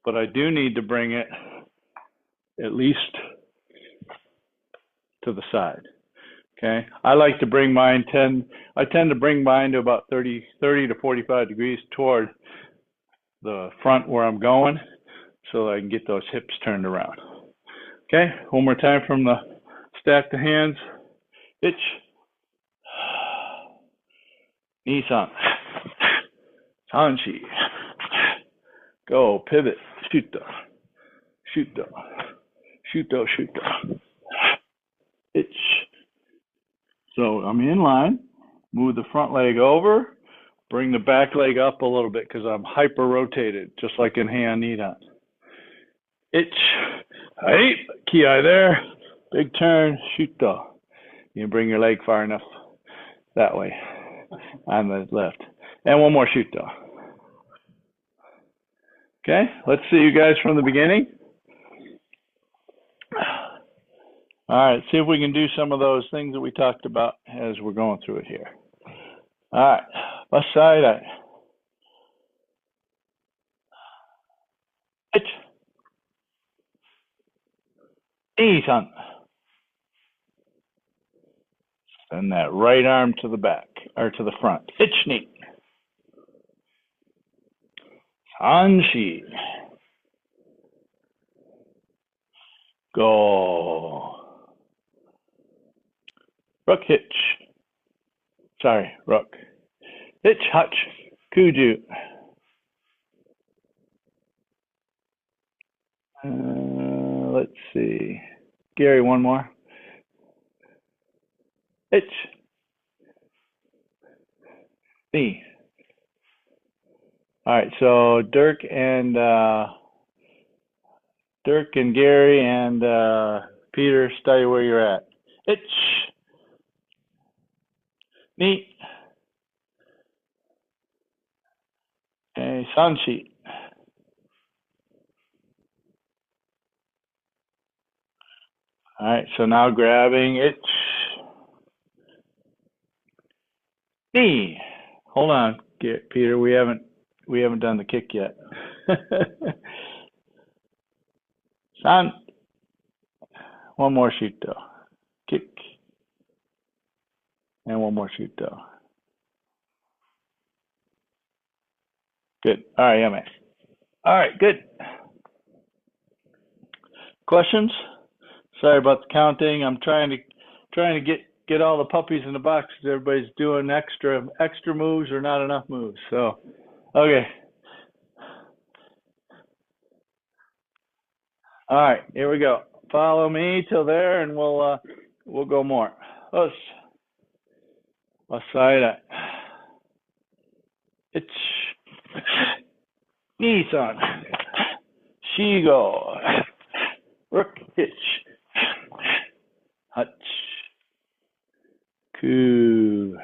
but I do need to bring it at least to the side. Okay, I like to bring mine I tend to bring mine to about 30 to 45 degrees toward the front where I'm going so that I can get those hips turned around. Okay, one more time from the stack the hands. Itch. Nisan. Hanshi. Go, pivot. Shuto. Shuto. Shuto, shuto. Itch. So I'm in line. Move the front leg over. Bring the back leg up a little bit because I'm hyper rotated, just like in Heian Nidan. Itch. Hey, ki there. Big turn. Shuto. You can bring your leg far enough that way on the left. And one more shuto. Okay, let's see you guys from the beginning. All right, see if we can do some of those things that we talked about as we're going through it here. All right, Bassai Dai. Itch. Isan. Send that right arm to the back, or to the front. Itch knee. Hanshi. Go. Rook hitch. Sorry, rook. Hitch hutch. Kuju. Let's see. Gary, one more. Itch. Knee. All right, so Dirk and Gary and Peter, stay where you're at. Itch. Knee. Okay, Sanshi. All right, so now grabbing itch. Knee. Hold on, Peter. We haven't done the kick yet. San. One more shuto. Kick. And one more shuto. Good. All right, Yame. All right, good. Questions? Sorry about the counting. I'm trying to get all the puppies in the box because everybody's doing extra moves or not enough moves. So, okay. All right, here we go. Follow me till there, and we'll go more. Us. Bassai Dai. Itch. Nisan. Shigo. Rook hitch. Hutch. Ku.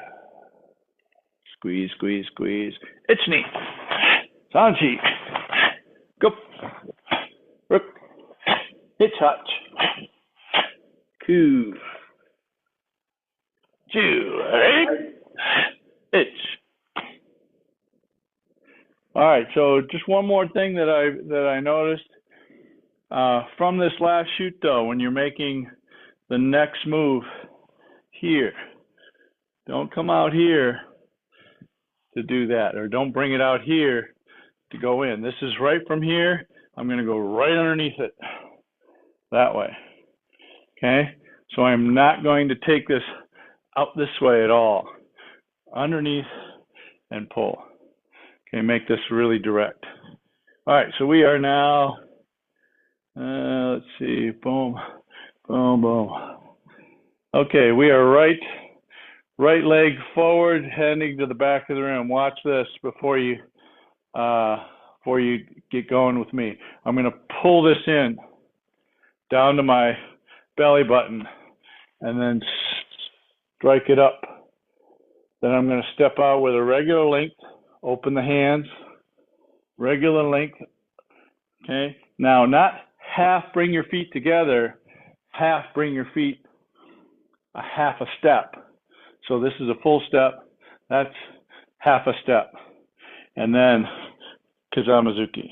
Squeeze, squeeze, squeeze. Itch knee. Sanshi. Go. Rook. Hitch hutch. Ku. two, hitch. All right, so just one more thing that I noticed from this last shoot though, when you're making the next move here, don't come out here to do that, or don't bring it out here to go in. This is right from here. I'm going to go right underneath it that way. Okay, so I'm not going to take this out this way at all. Underneath and pull. Okay, make this really direct. All right, so we are now, let's see, boom, boom, boom. Okay, we are right leg forward, heading to the back of the room. Watch this before you get going with me. I'm going to pull this in down to my belly button and then strike it up. Then I'm going to step out with a regular length, open the hands, regular length. Okay, now not half bring your feet together, half bring your feet a half a step. So this is a full step, that's half a step. And then Kizamazuki.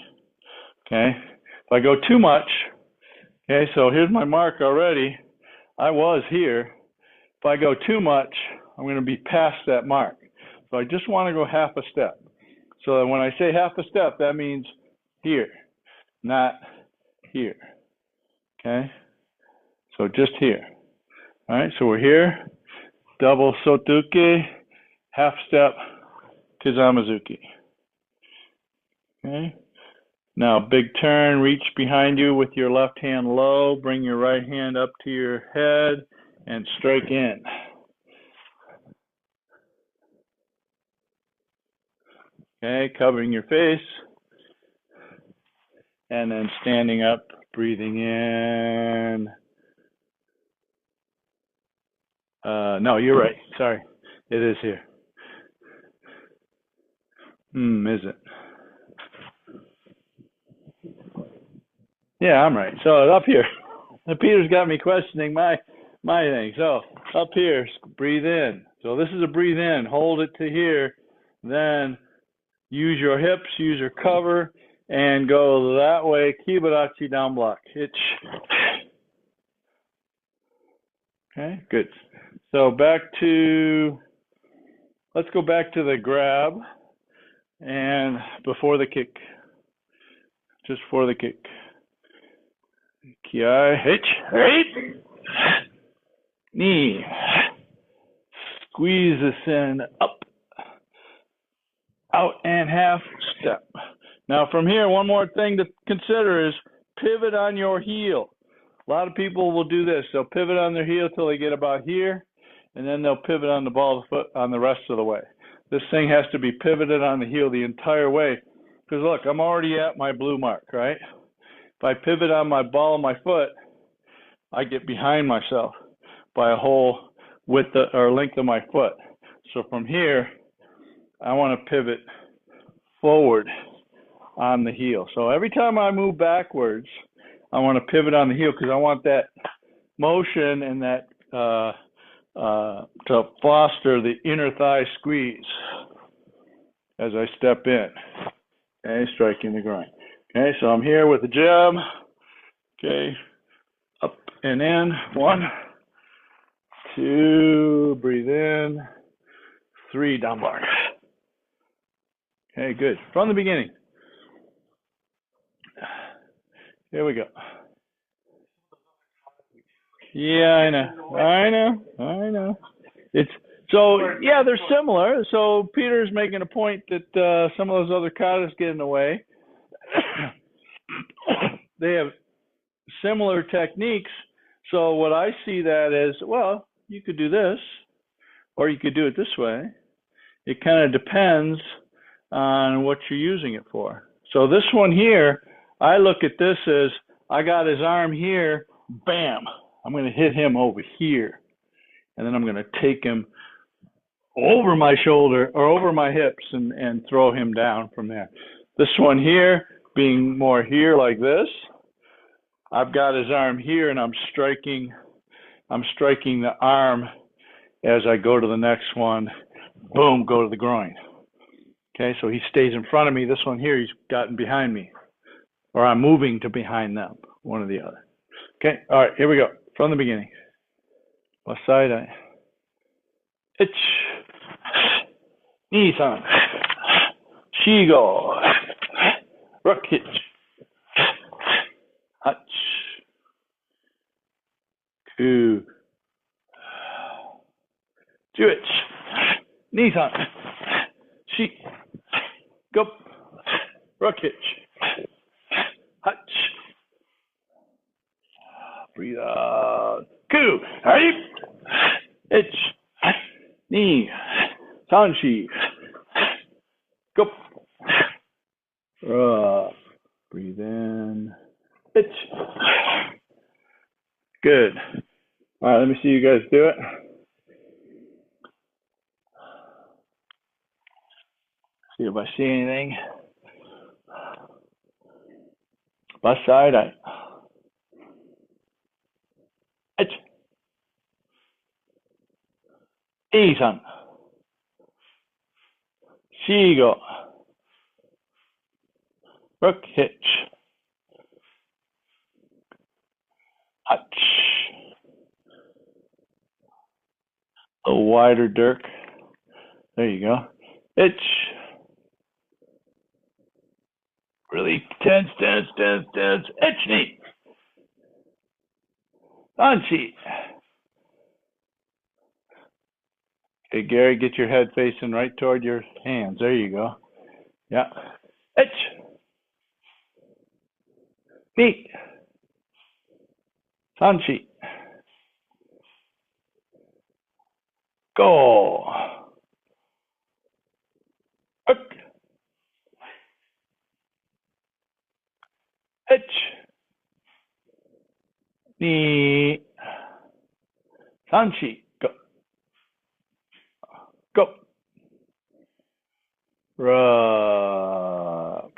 Okay, if I go too much, okay, so here's my mark already. I was here. If I go too much, I'm going to be past that mark. So I just want to go half a step. So that when I say half a step, that means here, not here. Okay? So just here. All right, so we're here. Double sotuke, half step, Kizamazuki. Okay? Now, big turn, reach behind you with your left hand low, bring your right hand up to your head, and strike in. Okay, covering your face, and then standing up, breathing in. No, you're right, sorry, it is here. Is it? Yeah, I'm right. So up here, Peter's got me questioning my thing. So up here, breathe in. So this is a breathe in. Hold it to here. Then use your hips, use your cover, and go that way. Kibarachi down block. Hitch. Okay, good. So let's go back to the grab and before the kick. Just for the kick. Ki, hitch, right, knee, squeeze this in, up, out, and half step. Now from here, one more thing to consider is pivot on your heel. A lot of people will do this. They'll pivot on their heel till they get about here, and then they'll pivot on the ball of the foot on the rest of the way. This thing has to be pivoted on the heel the entire way. Because look, I'm already at my blue mark, right? If I pivot on my ball of my foot, I get behind myself by a whole width or length of my foot. So from here, I want to pivot forward on the heel. So every time I move backwards, I want to pivot on the heel because I want that motion and that to foster the inner thigh squeeze as I step in. Okay, striking the groin. Okay, so I'm here with the jab. Okay, up and in. 1, 2, breathe in. 3, down block. Okay, good. From the beginning. Here we go. Yeah, I know. It's so yeah, they're similar. So Peter's making a point that some of those other katas get in the way. They have similar techniques. So what I see that as, well, you could do this, or you could do it this way. It kind of depends on what you're using it for. So this one here, I look at this as I got his arm here, bam, I'm going to hit him over here. And then I'm going to take him over my shoulder or over my hips and throw him down from there. This one here, being more here like this, I've got his arm here and I'm striking the arm as I go to the next one, boom, go to the groin. Okay, so he stays in front of me. This one here, he's gotten behind me. Or I'm moving to behind them, one or the other. Okay, all right, here we go. From the beginning. Bassai Dai. Ich. Nisan. Shigo. Rook hitch. Hutch. Ku. Jewich. Nisan. Shi. Go. Rook hitch. Hutch. Breathe out. Ku. Hype. Ich. Ni. Sanshi. Go. Breathe in. Itch. Good. All right, let me see you guys do it. See if I see anything. Bassai Dai. Itch. Isan. Shigo. Rook hitch. Hutch. A little wider, Dirk. There you go. Itch. Really tense. Itch knee. Anchi. Okay, Gary, get your head facing right toward your hands. There you go. Yeah. Itch. Knee. Sanchi. Go. Hook. Itch. Knee. Sanchi. Go. Go. Rock.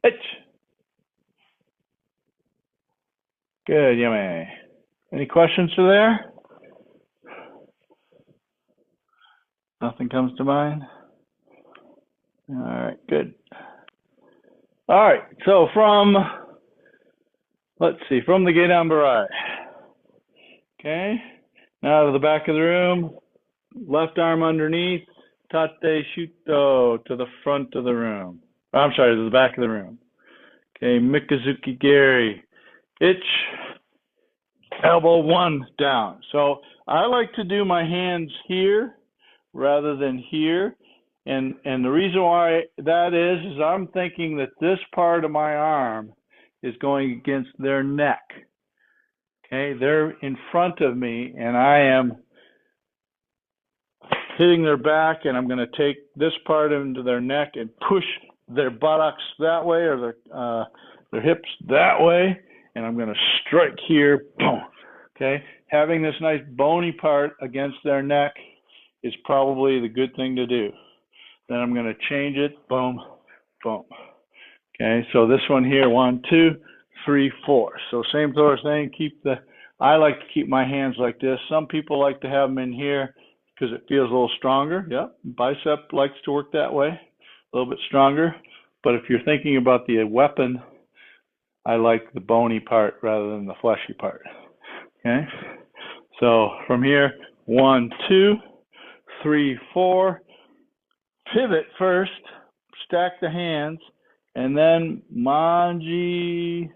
Itch. Good, yummy. Any questions to there? Nothing comes to mind? All right, good. All right, so let's see, from the Gedan Barai. Okay, now to the back of the room, left arm underneath, tate shuto to the front of the room. I'm sorry, to the back of the room. Okay, Mikazuki Gary. Itch, elbow one down. So I like to do my hands here rather than here. And the reason why that is I'm thinking that this part of my arm is going against their neck. Okay, they're in front of me and I am hitting their back, and I'm going to take this part into their neck and push their buttocks that way, or their hips that way, and I'm going to strike here, boom. Okay, having this nice bony part against their neck is probably the good thing to do. Then I'm going to change it, boom, boom. Okay, so this one here, 1, 2, 3, 4. So same sort of thing. I like to keep my hands like this. Some people like to have them in here because it feels a little stronger. Yep, bicep likes to work that way, a little bit stronger. But if you're thinking about the weapon, I like the bony part rather than the fleshy part. Okay, so from here, 1, 2, 3, 4. Pivot first, stack the hands, and then manji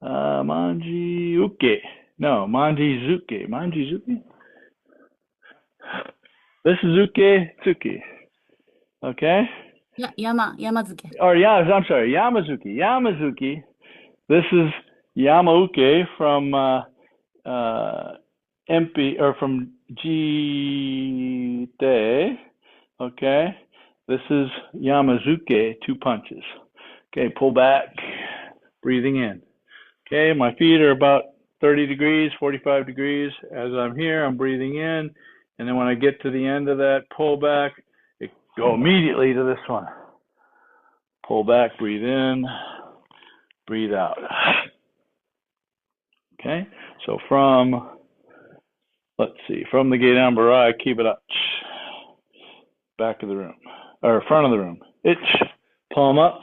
uke. No, manji zuke. Manji zuke? This is uke tsuki. Okay? Yeah, Yamazuke. Or yeah, I'm sorry, Yamazuki. Yamazuki. This is Yamauke from MP or from Jite. Okay, this is Yamazuke, 2 punches. Okay, pull back, breathing in. Okay, my feet are about 30 degrees, 45 degrees. As I'm here, I'm breathing in. And then when I get to the end of that pull back, go immediately to this one. Pull back, breathe in, breathe out. Okay, so from let's see, from the gate on Barai, keep it up. Back of the room, or front of the room. Palm up.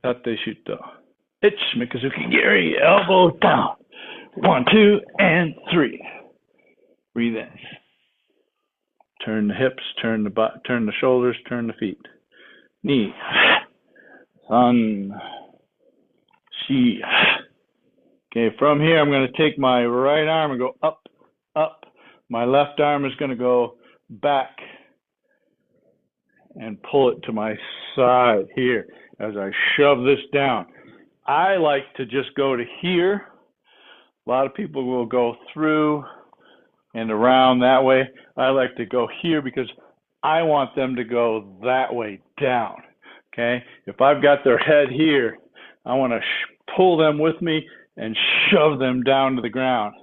Tate shuto. Mikazuki Giri, elbow down. 1, 2, and 3. Breathe in. Turn the hips, turn the butt, turn the shoulders, turn the feet. Knee. San. Shi. Okay, from here, I'm going to take my right arm and go up, up. My left arm is going to go back and pull it to my side here as I shove this down. I like to just go to here. A lot of people will go through and around that way. I like to go here because I want them to go that way down. Okay? If I've got their head here, I want to pull them with me and shove them down to the ground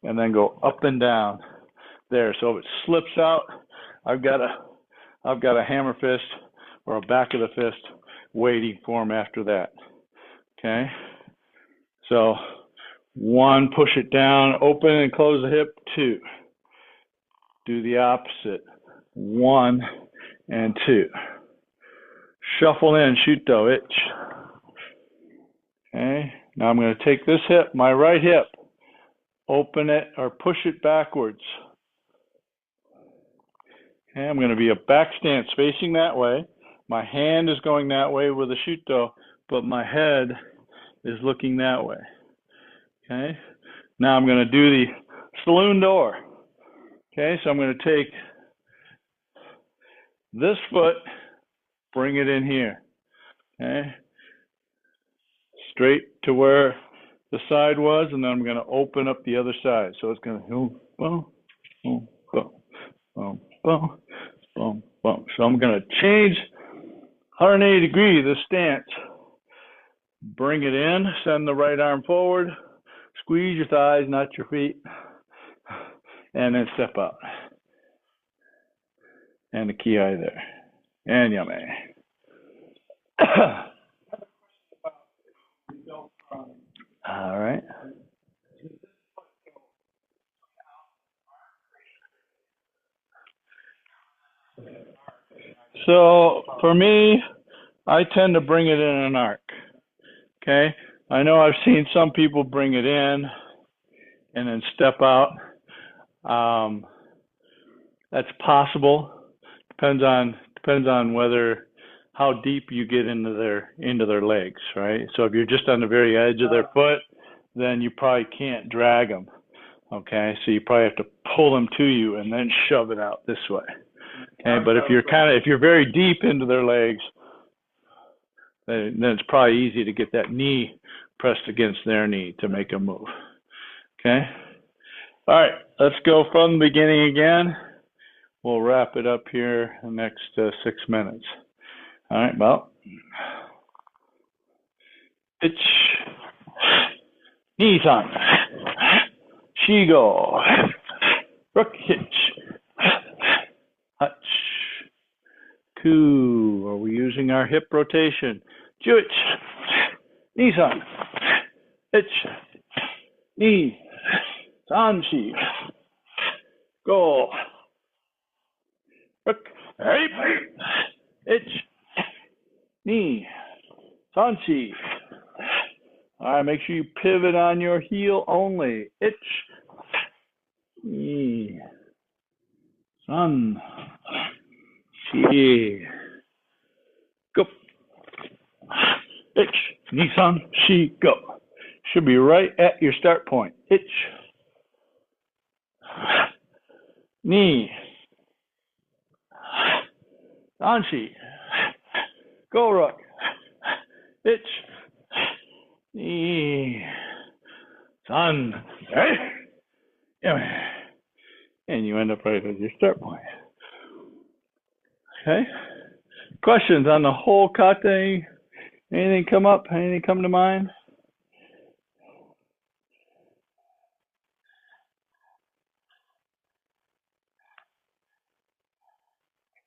and then go up and down there. So if it slips out, I've got a hammer fist or a back of the fist waiting for them after that. Okay? So 1, push it down, open and close the hip. 2. Do the opposite. 1 and 2. Shuffle in, shuto, Okay? Now I'm going to take this hip, my right hip, open it or push it backwards. Okay, I'm going to be a back stance facing that way. My hand is going that way with a shuto, but my head is looking that way. Okay? Now I'm going to do the saloon door. Okay, so I'm going to take this foot, bring it in here. Okay? Straight to where the side was, and then I'm going to open up the other side. So it's going to boom, boom, boom, boom, boom, boom, boom, boom. So I'm going to change 180 degrees the stance. Bring it in, send the right arm forward, squeeze your thighs, not your feet, and then step out. And the ki there. And yame. All right. So for me, I tend to bring it in an arc. Okay. I know I've seen some people bring it in and then step out. That's possible. Depends on whether how deep you get into their legs, right? So if you're just on the very edge of their foot, then you probably can't drag them. Okay, so you probably have to pull them to you and then shove it out this way. Okay, but if you're very deep into their legs, then it's probably easy to get that knee pressed against their knee to make them move. Okay. All right, let's go from the beginning again. We'll wrap it up here in the next 6 minutes. All right, well. Nisan. Shigo. Rook hitch. Hutch. Ku. Are we using our hip rotation? Juich. Nisan. Hitch. Knee. Sanshi. Go. Rook. Hey. Hitch. Knee. Sanshi. All right, make sure you pivot on your heel only. Itch. Knee. San. Shi. Go. Itch. Knee, san, shi, go. Should be right at your start point. Itch. Knee. Sanshi. Go, rook. Itch. Knee. San. And you end up right at your start point. Okay. Questions on the whole kate? Anything come up? Anything come to mind?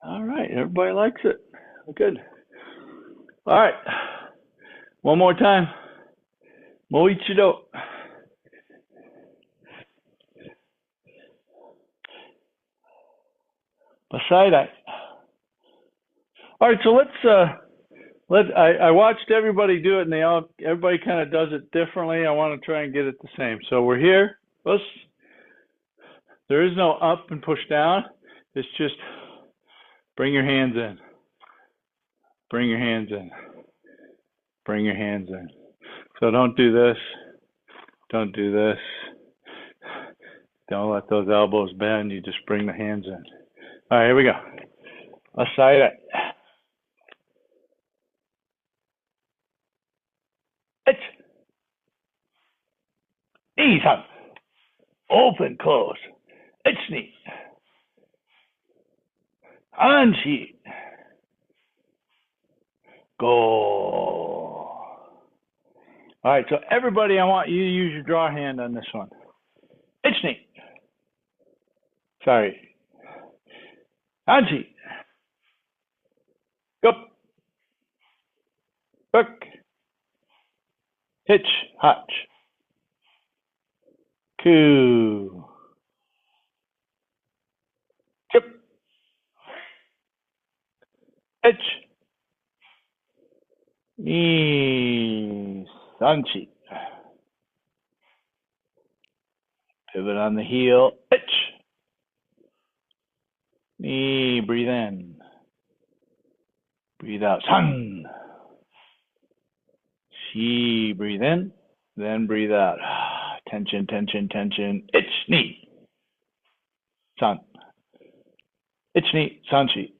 All right. Everybody likes it. Good. All right. One more time. Moichido. Bassai Dai. All right, so I watched everybody do it, and everybody kind of does it differently. I want to try and get it the same. So we're here. There is no up and push down. It's just bring your hands in. Bring your hands in. Bring your hands in. So don't do this. Don't do this. Don't let those elbows bend. You just bring the hands in. All right, here we go. Bassai Dai. Knees up. Open, close. Knee. Anchi. Go. All right, so everybody, I want you to use your draw hand on this one. Knee. Sorry. Anchi. Go. Hook. Hitch. Hotch. Ku. Chip. Hitch. Knee. Sanchi. Pivot on the heel. Hitch. Knee. Breathe in. Breathe out. San. Shi. Breathe in. Then breathe out. Tension, tension, tension. Knee. San. Knee. Sanchi.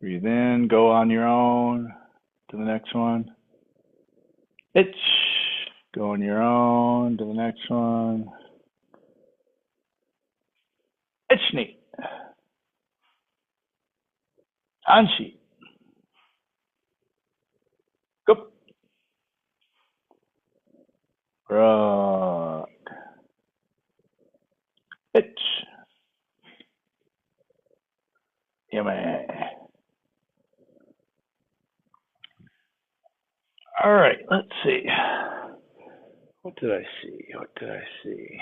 Breathe in. Go on your own to the next one. Go on your own to the next one. Knee. Anshi. Go. Rock. Yummy. All right, let's see. What did I see? What did I see?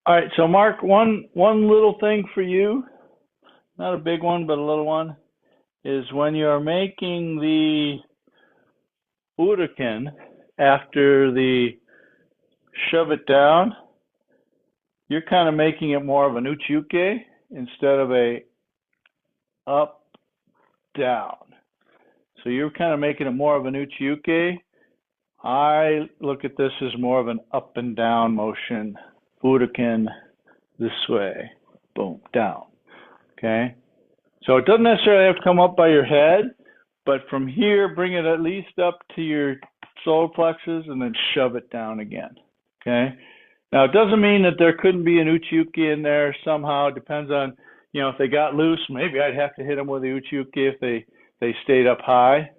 All right, so Mark, one little thing for you, not a big one, but a little one, is when you're making the Uraken after the shove it down, you're kind of making it more of an uchiuke instead of a up, down. So you're kind of making it more of an uchiuke. I look at this as more of an up and down motion. Uraken this way, boom, down. Okay? So it doesn't necessarily have to come up by your head, but from here, bring it at least up to your solar plexus and then shove it down again. Okay? Now, it doesn't mean that there couldn't be an uchiuke in there somehow. It depends on, if they got loose, maybe I'd have to hit them with the uchiuke if they stayed up high.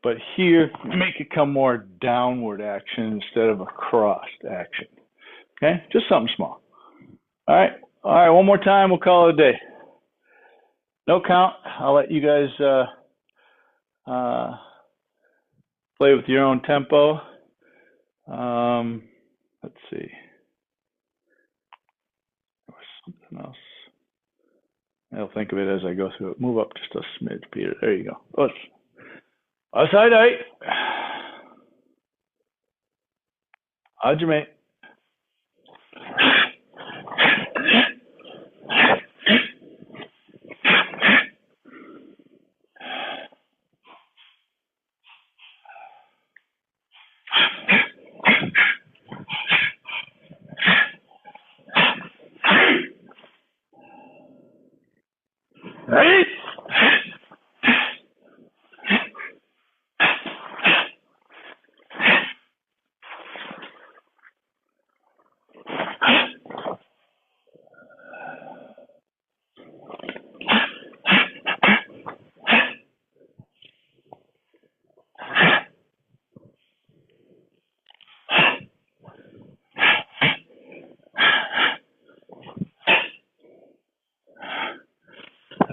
But here, make it come more downward action instead of a crossed action. Okay? Just something small. All right, one more time, we'll call it a day. No count. I'll let you guys play with your own tempo. Let's see. There was something else. I'll think of it as I go through it. Move up just a smidge, Peter. There you go. Bassai Dai. Hajime. Hey!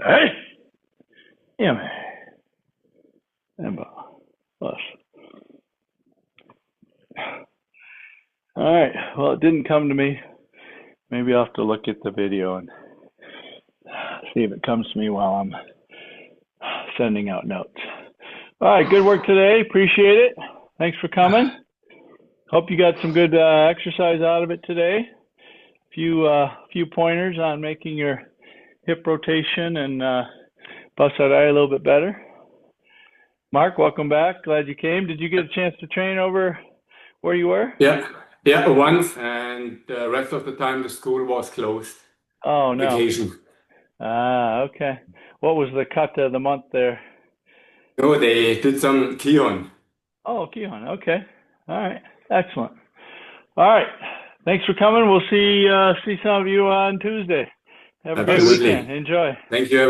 Hey! Yeah, man. it didn't come to me. Maybe I'll have to look at the video and see if it comes to me while I'm sending out notes. All right, good work today. Appreciate it. Thanks for coming. Hope you got some good exercise out of it today. Few pointers on making your hip rotation and Bassai Dai a little bit better. Mark, welcome back. Glad you came. Did you get a chance to train over where you were? Yeah, once, and the rest of the time the school was closed. Oh, no. Vacation. Okay. What was the cut of the month there? No, they did some Kihon. Oh, Kihon. Okay. All right. Excellent. All right. Thanks for coming. We'll see some of you on Tuesday. Have a great Absolutely. weekend. Enjoy. Thank you.